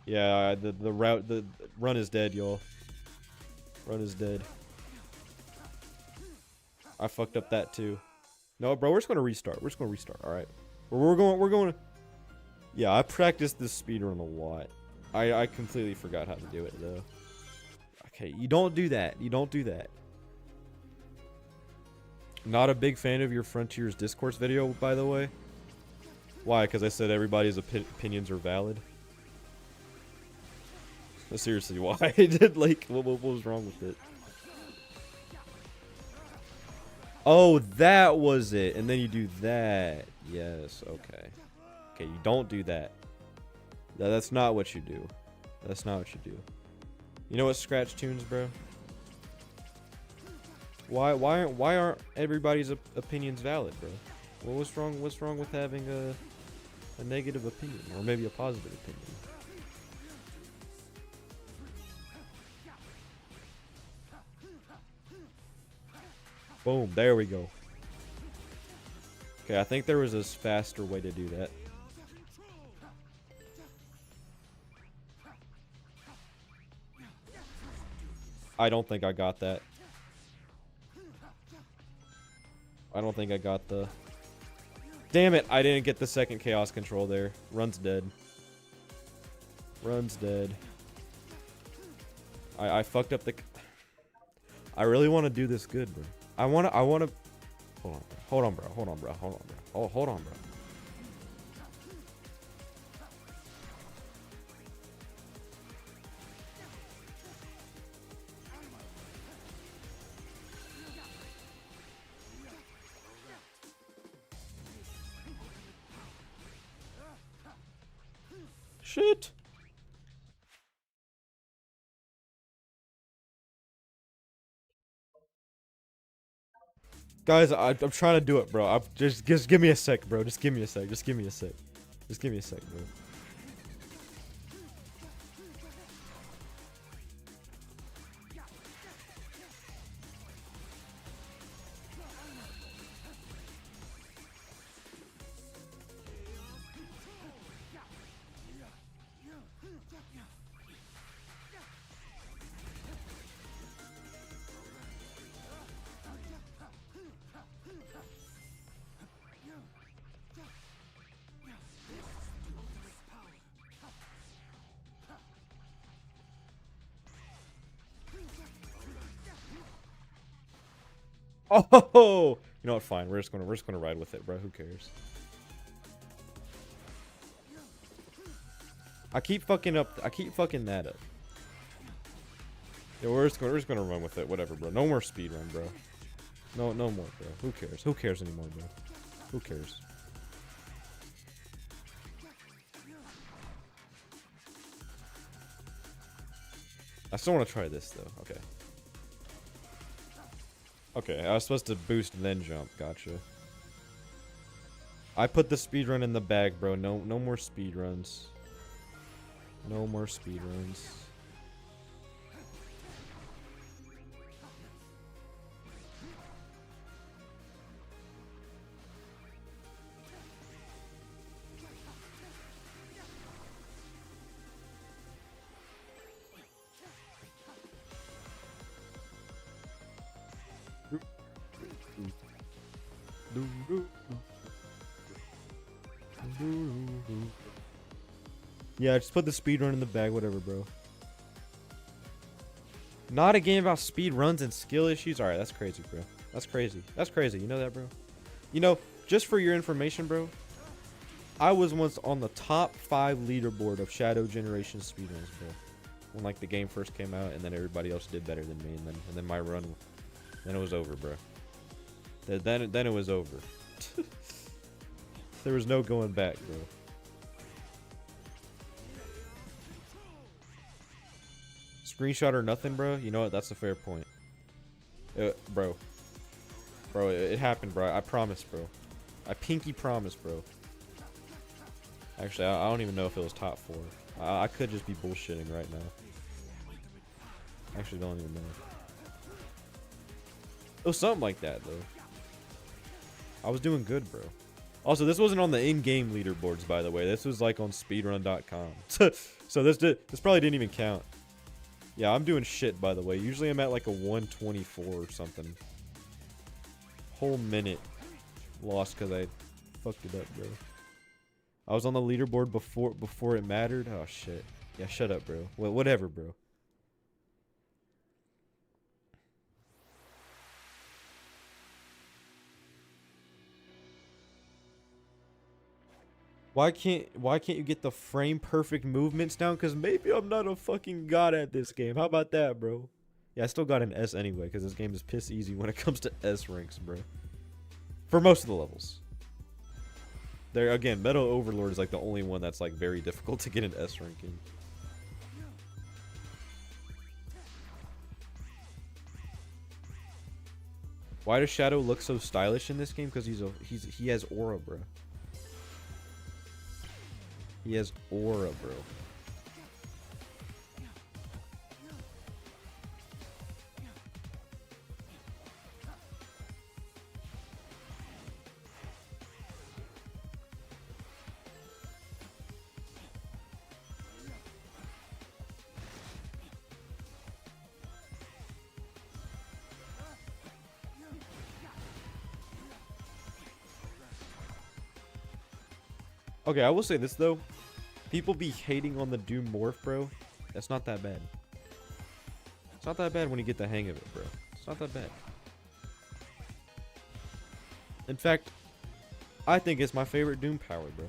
Yeah, the run is dead, y'all. Run is dead. I fucked up that too. No, bro, we're just gonna restart. We're just gonna restart. All right. We're going. Yeah, I practiced this speedrun a lot. I completely forgot how to do it though. Okay, you don't do that. You don't do that. Not a big fan of your Frontiers discourse video, by the way. Why? Because I said everybody's opinions are valid. No, seriously, why? Did like what was wrong with it? Oh, that was it. And then you do that. Yes, okay. Okay, you don't do that. That's not what you do. That's not what you do. You know what, Scratch Tunes, bro? Why aren't everybody's opinions valid, bro? Well, what's wrong with having a negative opinion or maybe a positive opinion? Boom, there we go. Okay, I think there was a faster way to do that. I don't think I got that. I don't think I got the... Damn it, I didn't get the second chaos control there. Run's dead. Run's dead. I fucked up the... I really want to do this good, bro. I want to... Hold on, bro. Hold on, bro. Oh, hold on, bro. Shit. Guys, I'm trying to do it, bro. Just give me a sec, bro. Just give me a sec. Just give me a sec. Just give me a sec, bro. Oh, you know what? Fine. We're just gonna ride with it, bro. Who cares? I keep fucking up. I keep fucking that up. Yeah, we're just gonna run with it. Whatever, bro. No more speed run, bro. No more, bro. Who cares? Who cares anymore, bro? Who cares? I still want to try this though. Okay. Okay, I was supposed to boost and then jump. Gotcha. I put the speed run in the bag, bro. No more speed runs. No more speed runs. Yeah, just put the speed run in the bag, whatever, bro. Not a game about speed runs and skill issues. All right, that's crazy, bro. That's crazy. That's crazy. You know that, bro? You know, just for your information, bro, I was once on the top 5 leaderboard of Shadow Generation speedruns, bro. When like the game first came out, and then everybody else did better than me, and then my run, then it was over, bro. Then it was over. There was no going back, bro. Screenshot or nothing, bro. You know what? That's a fair point. Bro, it happened, bro. I promise, bro. I pinky promise, bro. Actually, I don't even know if it was top 4. I could just be bullshitting right now. Actually, don't even know. It was something like that, though. I was doing good, bro. Also, this wasn't on the in-game leaderboards, by the way. This was like on speedrun.com. So this probably didn't even count. Yeah, I'm doing shit, by the way. Usually I'm at like a 124 or something. Whole minute lost because I fucked it up, bro. I was on the leaderboard before it mattered. Oh, shit. Yeah, shut up, bro. Well, whatever, bro. Why can't you get the frame perfect movements down? Because maybe I'm not a fucking god at this game. How about that, bro? Yeah, I still got an S anyway, because this game is piss easy when it comes to S ranks, bro. For most of the levels. There again, Metal Overlord is like the only one that's like very difficult to get an S ranking. Why does Shadow look so stylish in this game? Because he has aura, bro. He has aura, bro. Okay, I will say this though. People be hating on the Doom morph, bro. That's not that bad. It's not that bad when you get the hang of it, bro. It's not that bad. In fact, I think it's my favorite Doom power, bro.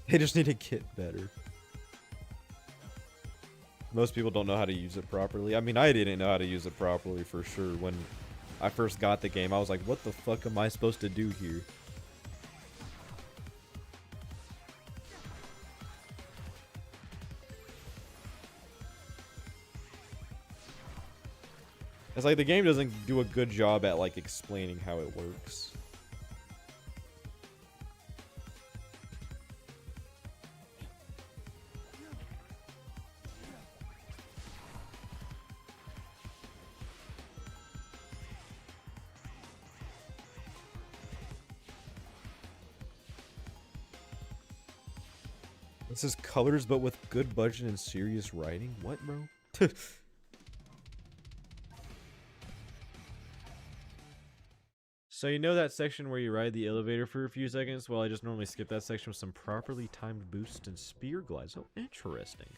They just need to get better. Most people don't know how to use it properly. I mean, I didn't know how to use it properly for sure. When I first got the game, I was like, what the fuck am I supposed to do here? It's like the game doesn't do a good job at like explaining how it works. This is colors, but with good budget and serious writing. What, bro? So you know that section where you ride the elevator for a few seconds? Well, I just normally skip that section with some properly timed boosts and spear glides. Oh, interesting.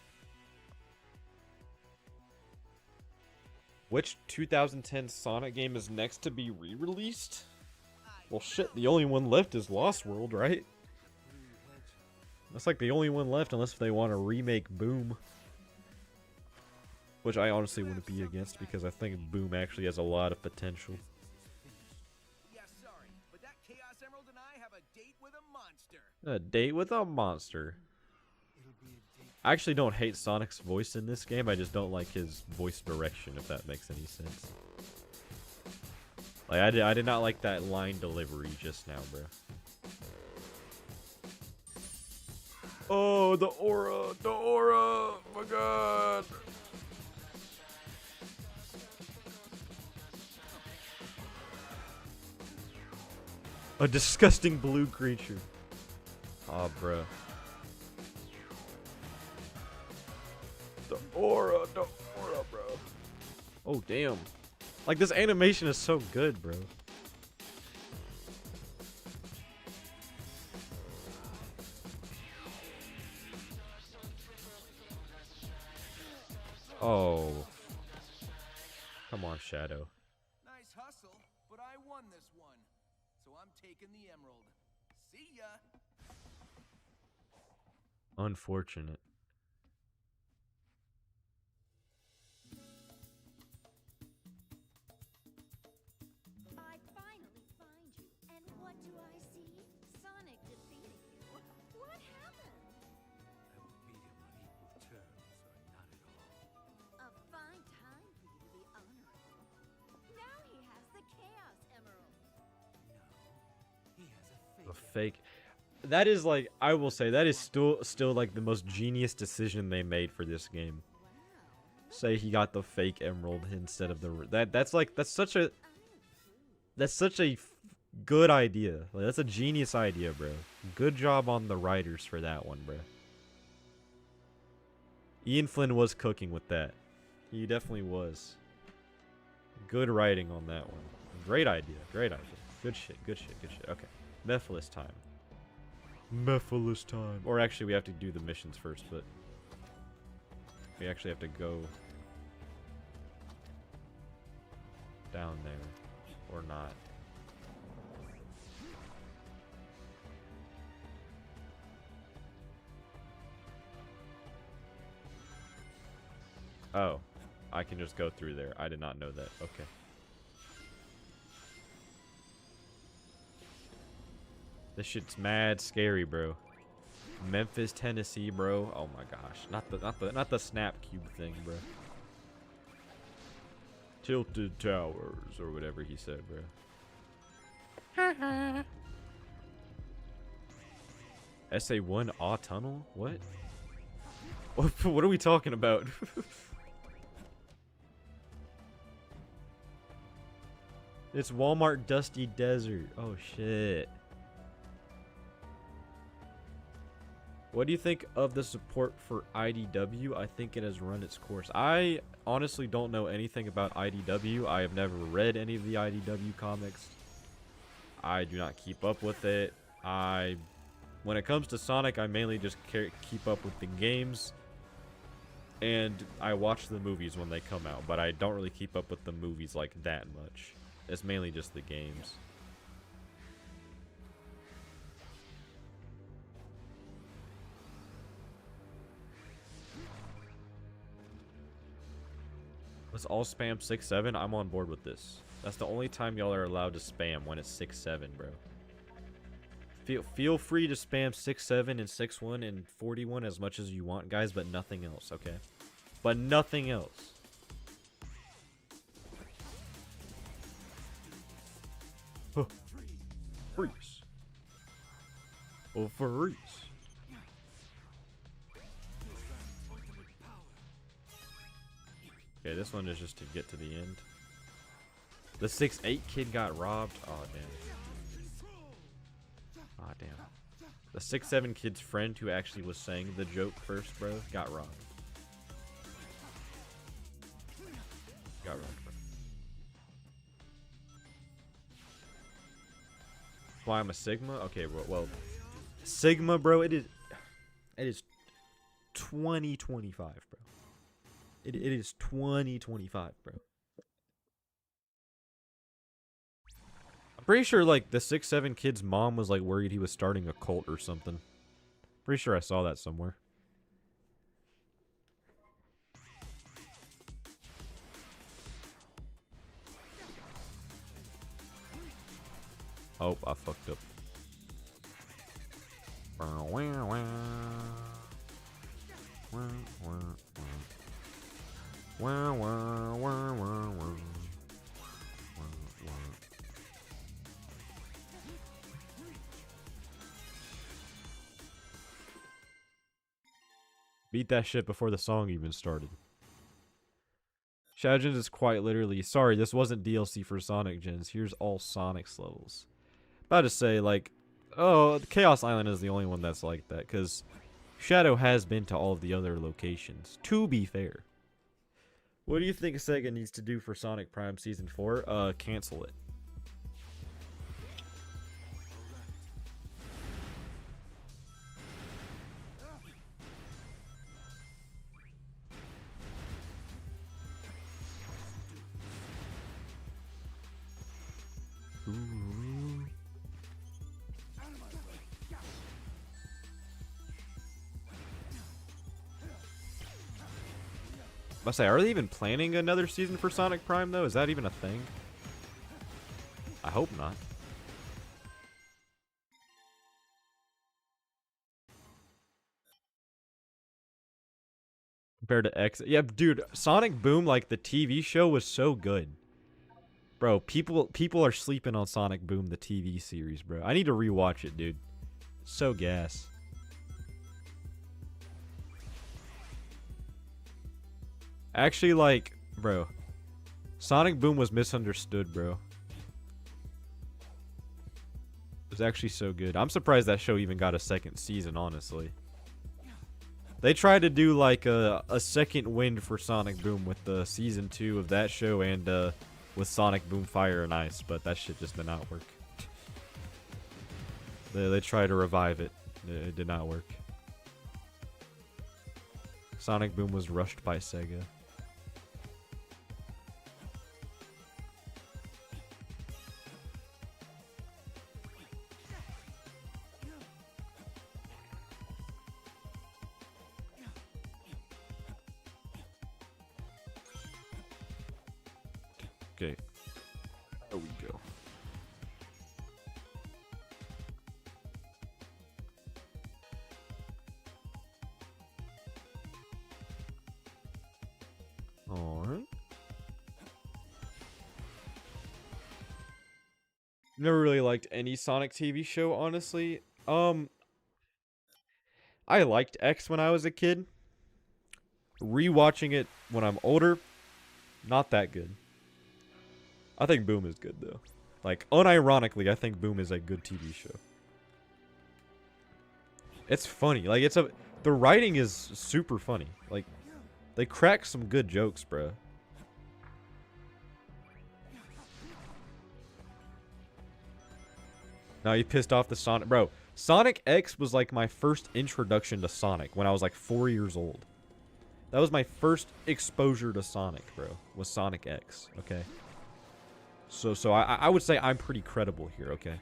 Which 2010 Sonic game is next to be re-released? Well, shit, the only one left is Lost World, right? That's like the only one left unless they want to remake Boom. Which I honestly wouldn't be against because I think Boom actually has a lot of potential. Yeah, sorry, but that Chaos Emerald and I have a date with a monster. A date with a monster. I actually don't hate Sonic's voice in this game, I just don't like his voice direction, if that makes any sense. Like, I did not like that line delivery just now, bro. Oh, the aura! The aura! Oh my god! A disgusting blue creature. Oh, bro. The aura, bro. Oh, damn. Like, this animation is so good, bro. Oh. Come on, Shadow. Nice hustle, but I won this one. So I'm taking the emerald. See ya. Unfortunate. I finally find you, and what do I see? Sonic defeating you. What happened? I will beat him on equal terms, or not at all. A fine time for you to be honorable. Now he has the Chaos Emerald. No, he has A fake. That is like, I will say, that is still like the most genius decision they made for this game. Wow. Say he got the fake emerald instead of the that's such a good idea. Like, that's a genius idea, bro. Good job on the writers for that one, bro. Ian Flynn was cooking with that. He definitely was. Good writing on that one. Great idea. Great idea. Good shit. Good shit. Good shit. Okay. Mephiles time. Mephiles time. Or actually, we have to do the missions first, but we actually have to go down there, or not. Oh, I can just go through there. I did not know that. Okay. This shit's mad scary, bro. Memphis, Tennessee, bro. Oh my gosh. Not the snap cube thing, bro. Tilted Towers or whatever he said, bro. SA1 Aw Tunnel? What? What are we talking about? It's Walmart Dusty Desert. Oh shit. What do you think of the support for IDW? I think it has run its course. I honestly don't know anything about IDW. I have never read any of the IDW comics. I do not keep up with it. When it comes to Sonic, I mainly just keep up with the games. And I watch the movies when they come out, but I don't really keep up with the movies like that much. It's mainly just the games. Let's all spam 6-7. I'm on board with this. That's the only time y'all are allowed to spam, when it's 6-7, bro. Feel free to spam 6-7 and 6-1 and 41 as much as you want, guys, but nothing else, okay? But nothing else. Huh. Freeze. Oh, freeze. Okay, this one is just to get to the end. The 6'8" kid got robbed. Oh, damn. Oh, damn. The 6'7" kid's friend who actually was saying the joke first, bro, got robbed. Got robbed, bro. why I'm a Sigma? Okay, well, Sigma, bro, it is 2025, bro. It is 2025, bro. I'm pretty sure, like, the 6'7" kid's mom was, like, worried he was starting a cult or something. Pretty sure I saw that somewhere. Oh, I fucked up. Beat that shit before the song even started. Shadow Gens is quite literally, sorry, this wasn't DLC for Sonic Gens. Here's all Sonic's levels. About to say, like, oh, Chaos Island is the only one that's like that, because Shadow has been to all of the other locations, to be fair. What do you think Sega needs to do for Sonic Prime Season 4? Cancel it. Ooh. I say, are they even planning another season for Sonic Prime though? Is that even a thing? I hope not. Compared to X, yeah, dude, Sonic Boom, like the TV show, was so good. Bro, people are sleeping on Sonic Boom, the TV series, bro. I need to rewatch it, dude. So gas. Actually, like, bro, Sonic Boom was misunderstood, bro. It was actually so good. I'm surprised that show even got a second season, honestly. They tried to do, like, a second wind for Sonic Boom with the season 2 of that show and, with Sonic Boom Fire and Ice, but that shit just did not work. They tried to revive it. It did not work. Sonic Boom was rushed by Sega. Okay. There we go. Alright. Never really liked any Sonic TV show, honestly. I liked X when I was a kid. Rewatching it when I'm older, not that good. I think Boom is good, though. Like, unironically, I think Boom is a good TV show. It's funny. Like, the writing is super funny. Like, they crack some good jokes, bro. Now you pissed off the Sonic. Bro, Sonic X was like my first introduction to Sonic when I was like 4 years old. That was my first exposure to Sonic, bro. Was Sonic X, okay? So I would say I'm pretty credible here, okay?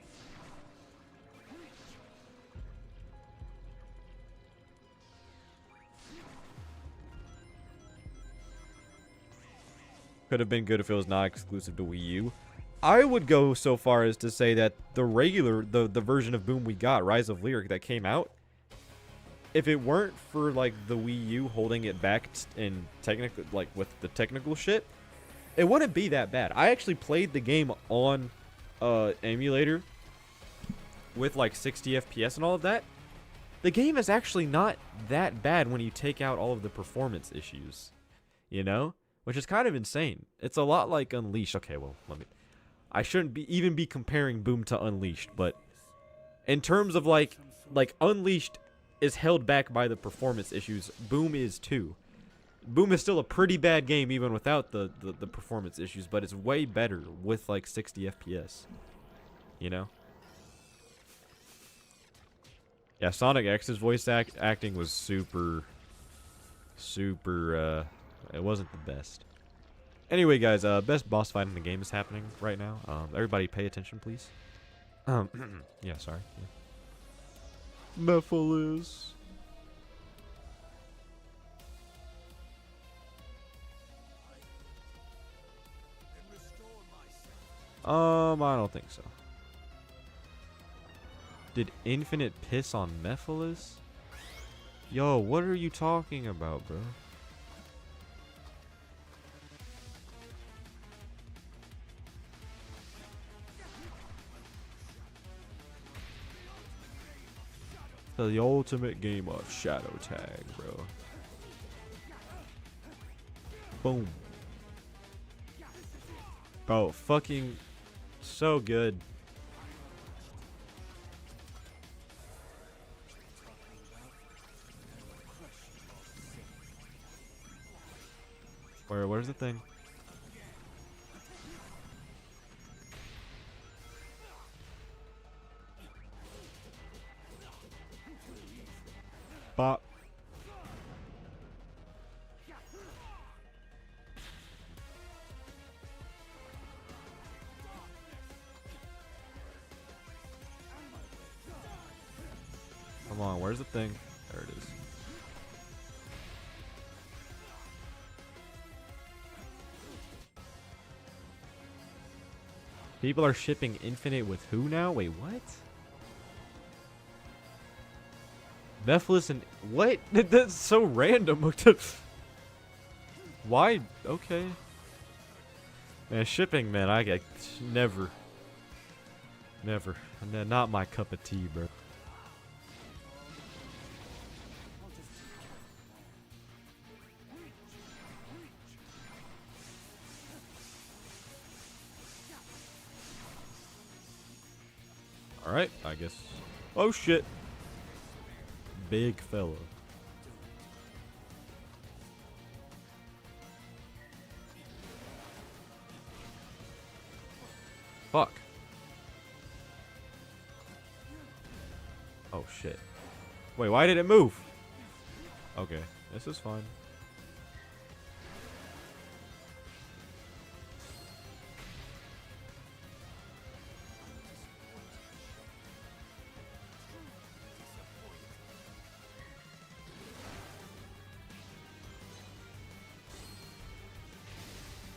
Could have been good if it was not exclusive to Wii U. I would go so far as to say that the version of Boom we got, Rise of Lyric, that came out, if it weren't for like the Wii U holding it back in technical, like with the technical shit, it wouldn't be that bad. I actually played the game on emulator with like 60 FPS and all of that. The game is actually not that bad when you take out all of the performance issues, you know? Which is kind of insane. It's a lot like Unleashed. Okay, well, I shouldn't even be comparing Boom to Unleashed, but in terms of like Unleashed is held back by the performance issues, Boom is too. Boom is still a pretty bad game even without the performance issues, but it's way better with like 60 FPS. You know? Yeah, Sonic X's voice acting was super, it wasn't the best. Anyway, guys, best boss fight in the game is happening right now. Everybody pay attention, please. Yeah, sorry. Yeah. Mephiles. I don't think so. Did Infinite piss on Mephiles? Yo, what are you talking about, bro? The ultimate game of shadow tag, bro. Boom. Bro, fucking so good. Where's the thing? Bop. Come on, where's the thing? There it is. People are shipping Infinite with who now? Wait, what? Mephiles and what? That's so random. Why? Okay. Man, shipping, man, I get never. Not my cup of tea, bro. Alright, I guess. Oh shit. Big fella. Fuck. Oh shit. Wait, why did it move? Okay, this is fine.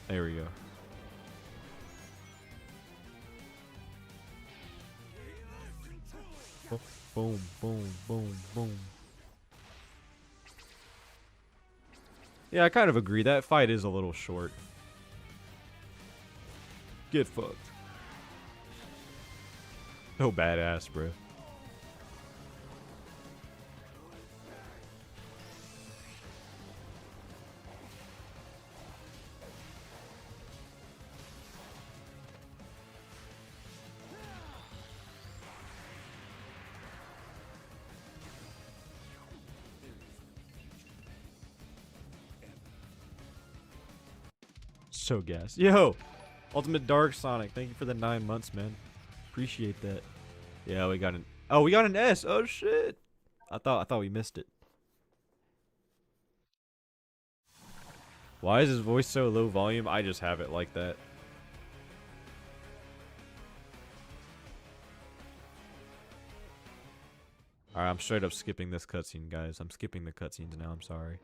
There we go. Boom, boom, boom, boom. Yeah, I kind of agree. That fight is a little short. Get fucked. No badass, bro. So gas. Yo! Ultimate Dark Sonic, thank you for the 9 months, man. Appreciate that. Yeah, we got an we got an S. Oh shit. I thought we missed it. Why is his voice so low volume? I just have it like that. Alright, I'm straight up skipping this cutscene, guys. I'm skipping the cutscenes now, I'm sorry.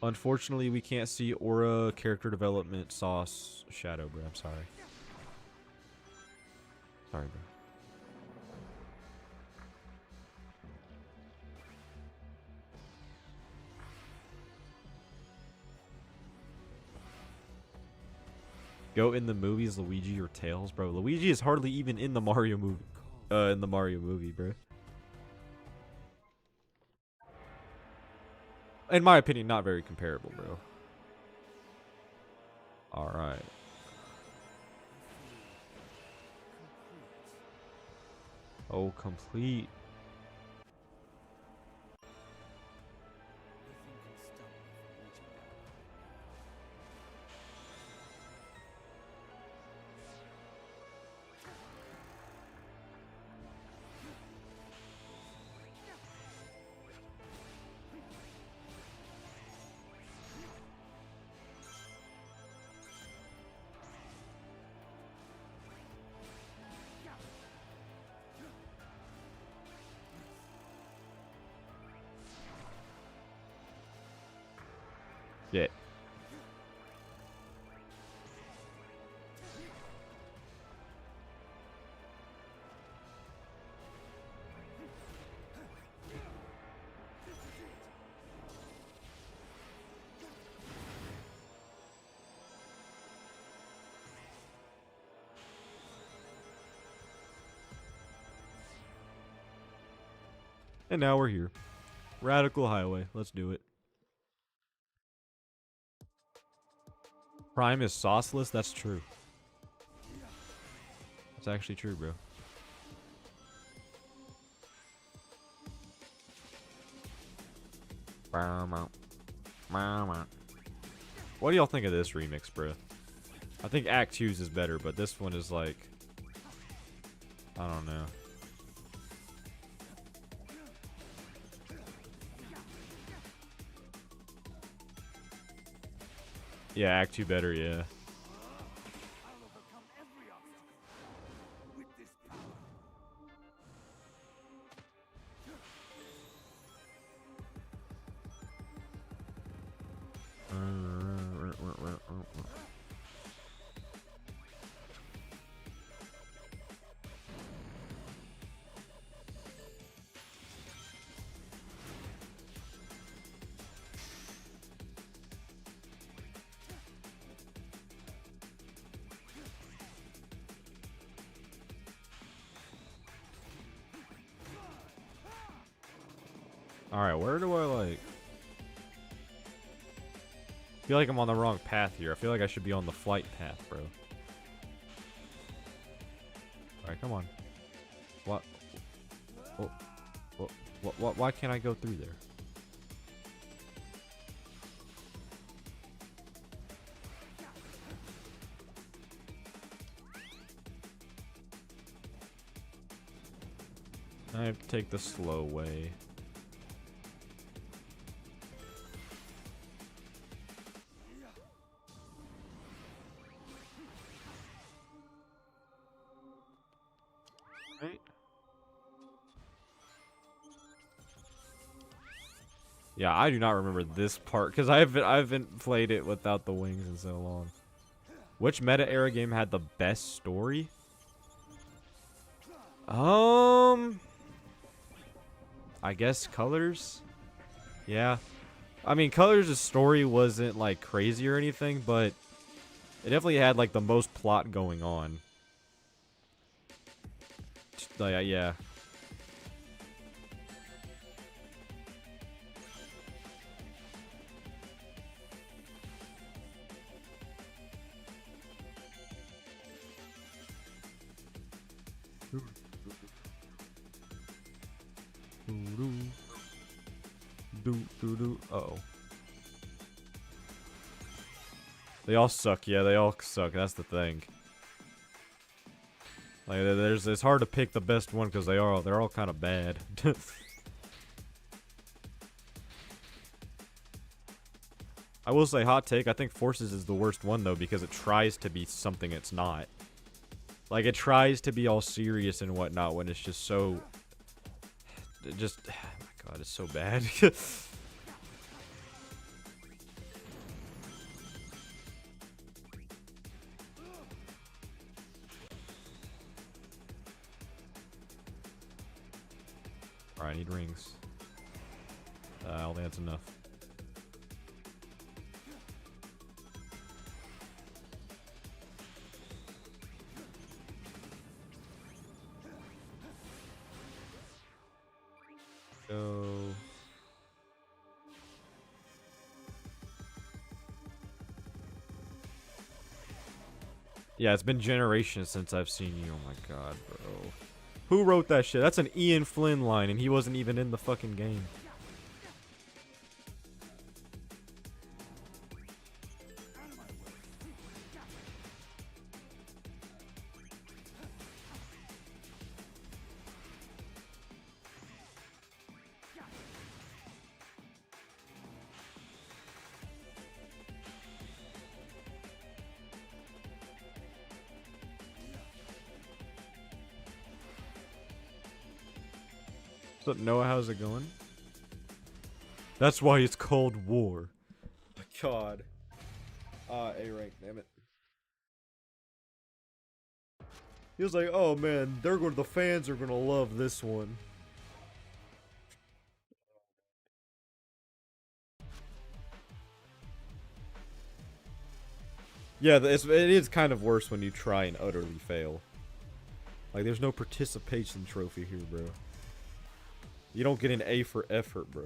Unfortunately, we can't see Aura, character development, sauce, shadow, bro. I'm sorry. Sorry, bro. Go in the movies, Luigi or Tails, bro. Luigi is hardly even in the Mario movie. Bro. In my opinion, not very comparable, bro. Alright. Oh, complete. Yeah. And now we're here. Radical Highway. Let's do it. Prime is sauceless? That's true. That's actually true, bro. What do y'all think of this remix, bro? I think Act 2's is better, but this one is like... I don't know. Yeah, Act 2 better, yeah. I'll overcome every obstacle with this power. Alright, where do I like... I feel like I'm on the wrong path here. I feel like I should be on the flight path, bro. Alright, come on. What? What? Why can't I go through there? I have to take the slow way. Right. Yeah, I do not remember this part because I haven't played it without the wings in so long. Which meta era game had the best story? I guess Colors. Yeah, I mean Colors' story wasn't like crazy or anything, but it definitely had like the most plot going on. Yeah. Uh-oh. They all suck. Yeah, they all suck. That's the thing. Like, it's hard to pick the best one because they're all kind of bad. I will say, hot take, I think Forces is the worst one though because it tries to be something it's not. Like, it tries to be all serious and whatnot when it's just so... oh my god, it's so bad. Alright, I need rings. I don't think that's enough. Go. Yeah, it's been generations since I've seen you. Oh my god, bro. Who wrote that shit? That's an Ian Flynn line, and he wasn't even in the fucking game. What's up, Noah? How's it going? That's why it's called war. God. A rank, damn it. He was like, oh man, the fans are gonna love this one. Yeah, it is kind of worse when you try and utterly fail. Like, there's no participation trophy here, bro. You don't get an A for effort, bro.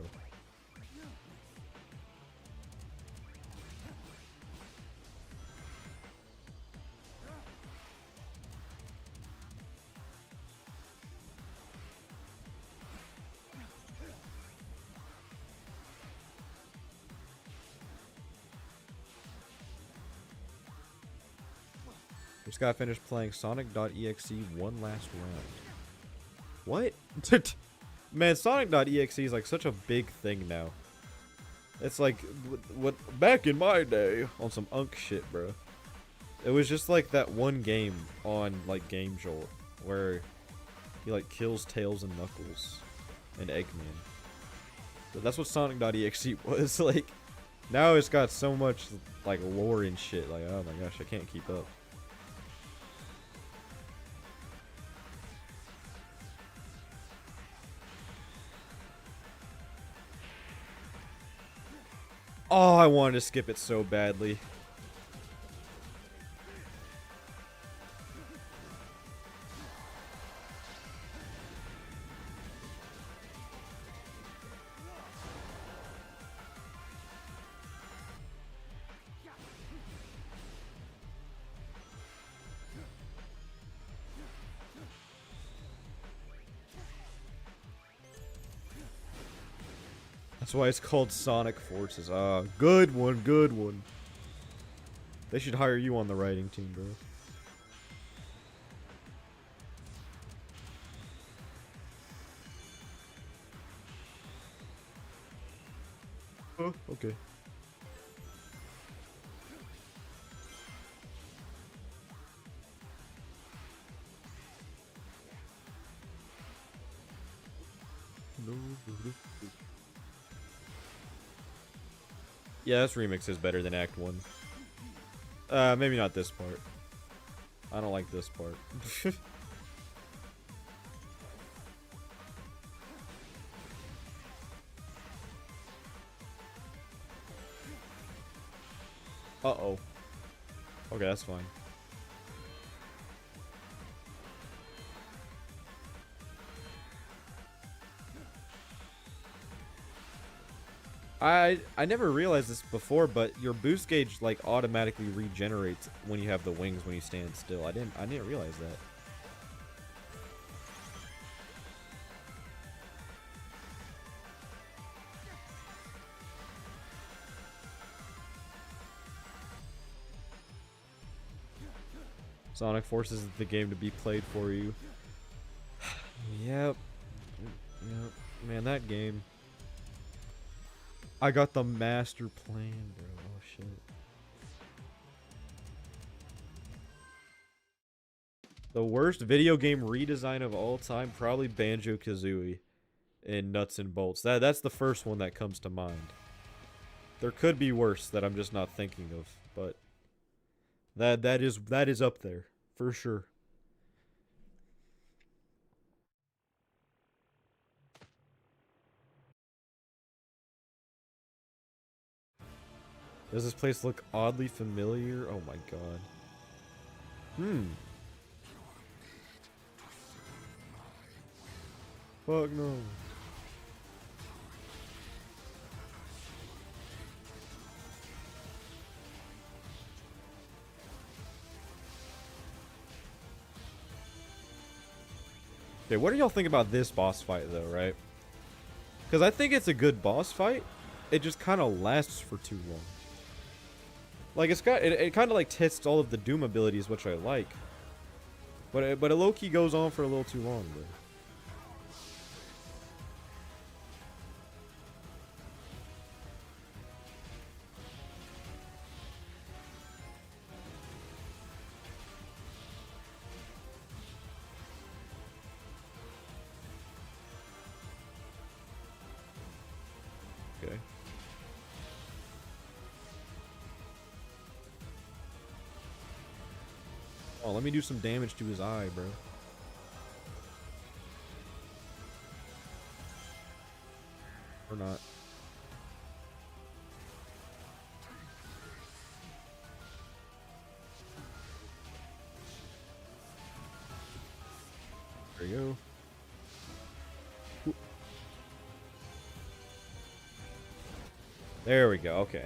Just got finished playing Sonic.exe one last round. What? Man, Sonic.exe is like such a big thing now. It's like what back in my day on some unk shit, bro. It was just like that one game on like Game Jolt where he like kills Tails and Knuckles and Eggman. So that's what Sonic.exe was like. Now it's got so much like lore and shit. Like, oh my gosh, I can't keep up. Oh, I wanted to skip it so badly. That's why it's called Sonic Forces. Ah, good one, good one. They should hire you on the writing team, bro. Oh, okay. Yeah, this remix is better than Act 1. Maybe not this part. I don't like this part. Uh-oh. Okay, that's fine. I never realized this before, but your boost gauge like automatically regenerates when you have the wings when you stand still. I didn't realize that. Sonic Forces is the game to be played for you. Yep. Yep. Man, that game. I got the master plan, bro. Oh, shit. The worst video game redesign of all time? Probably Banjo-Kazooie in Nuts and Bolts. That's the first one that comes to mind. There could be worse that I'm just not thinking of, but that is up there for sure. Does this place look oddly familiar? Oh my god. Fuck no. Okay, what do y'all think about this boss fight though, right? Because I think it's a good boss fight. It just kind of lasts for too long. Like, it kind of like tests all of the Doom abilities, which I like. But it low-key goes on for a little too long, bro. Okay. Oh, let me do some damage to his eye, bro. Or not. There you go. Ooh. There we go. Okay.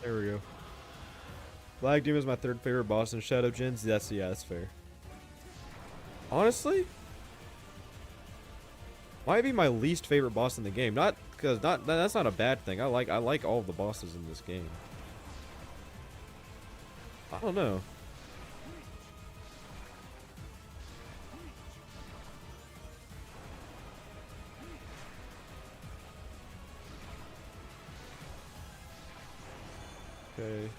There we go. Black Doom is my third favorite boss in Shadow Gens. Yeah, that's fair. Honestly, might be my least favorite boss in the game. Not because that's not a bad thing. I like all of the bosses in this game. I don't know. Okay.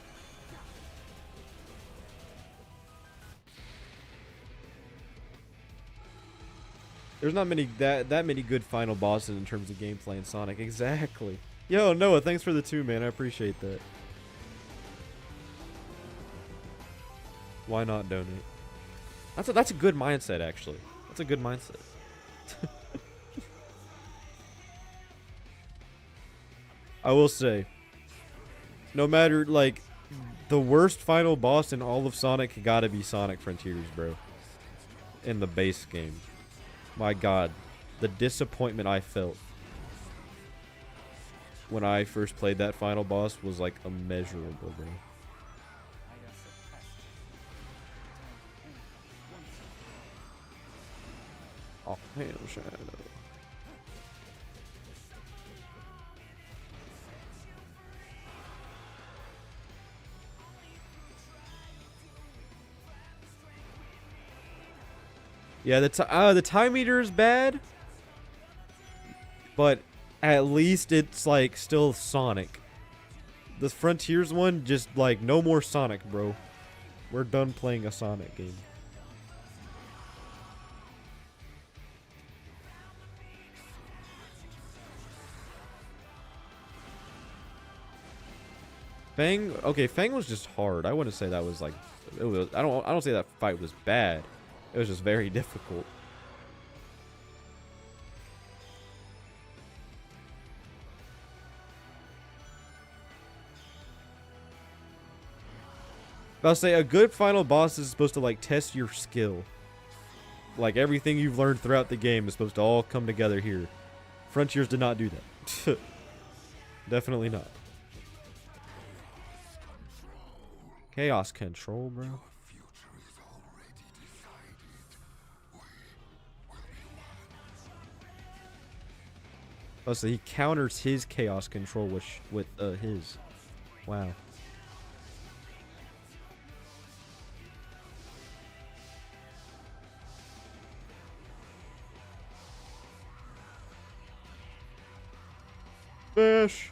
There's not many that many good final bosses in terms of gameplay in Sonic. Exactly. Yo, Noah, thanks for the 2, man. I appreciate that. Why not donate? That's a good mindset, actually. That's a good mindset. I will say, no matter, like, the worst final boss in all of Sonic gotta be Sonic Frontiers, bro. In the base game. My god. The disappointment I felt when I first played that final boss was, like, immeasurable, bro. Oh, man, Shadow. Yeah, the time meter is bad, but at least it's like still Sonic. The Frontiers one, just like no more Sonic, bro. We're done playing a Sonic game. Fang, okay, Fang was just hard. I wouldn't say that was like, it was. I don't say that fight was bad. It was just very difficult. I'll say a good final boss is supposed to like test your skill. Like everything you've learned throughout the game is supposed to all come together here. Frontiers did not do that. Definitely not. Chaos control, bro. Oh, so he counters his chaos control with his. Wow. Fish.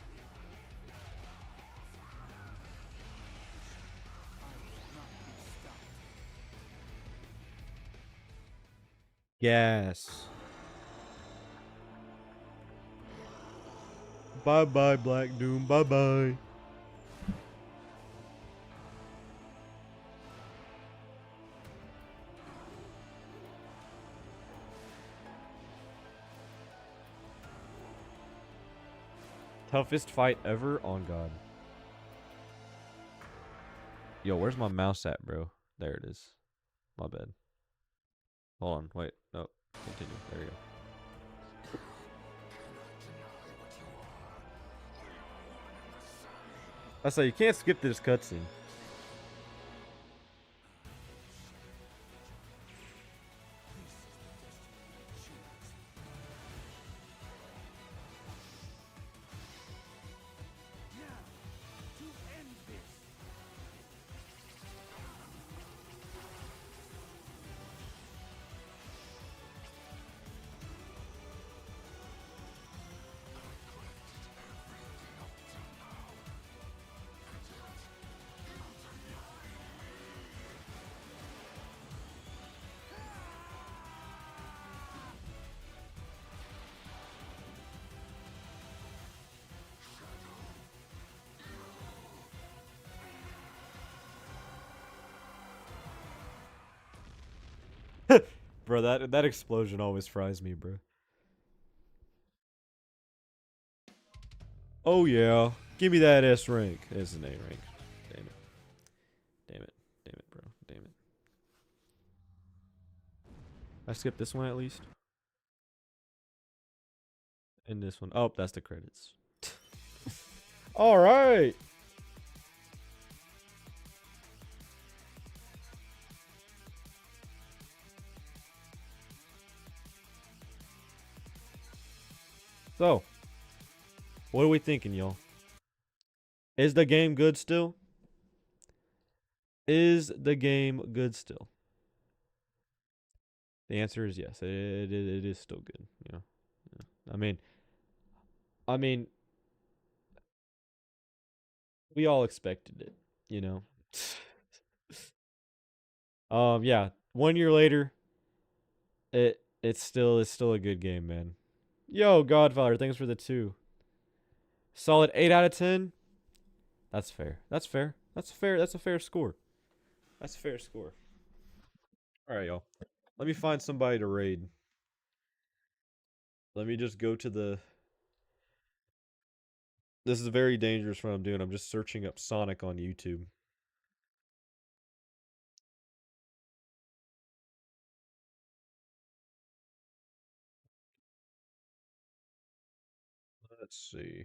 Yes. Bye bye, Black Doom. Bye bye. Toughest fight ever? On God. Yo, where's my mouse at, bro? There it is. My bad. Hold on. Wait. No. Continue. There you go. I say you can't skip this cutscene. Bro, that explosion always fries me, bro. Oh yeah, give me that S rank. It's an A rank. Damn it. Damn it. Damn it, bro. Damn it. I skipped this one at least. And this one. Oh, that's the credits. All right. So, what are we thinking, y'all? Is the game good still? Is the game good still? The answer is yes. It is still good. Yeah. I mean, we all expected it, you know. Yeah. 1 year later, it's still a good game, man. Yo, Godfather, thanks for the 2. Solid 8 out of 10. That's fair. That's fair. That's fair. That's a fair score. That's a fair score. All right, y'all. Let me find somebody to raid. Let me just go to the. This is very dangerous what I'm doing. I'm just searching up Sonic on YouTube. Let's see.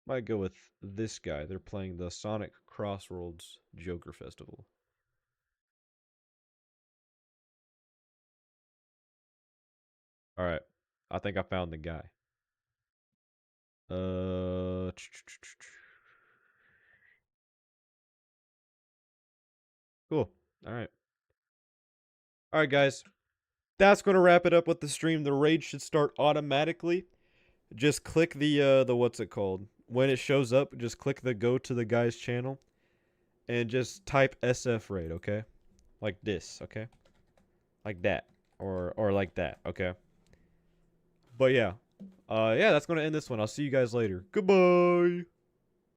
Might go with this guy. They're playing the Sonic Crossroads Joker Festival. All right. I think I found the guy. Uh. Cool. All right. All right, guys. That's going to wrap it up with the stream. The raid should start automatically. Just click the what's it called? When it shows up, just click the go to the guy's channel and just type SF raid, okay? Like this, okay? Like that. Or like that, okay? But yeah. Yeah, that's going to end this one. I'll see you guys later. Goodbye.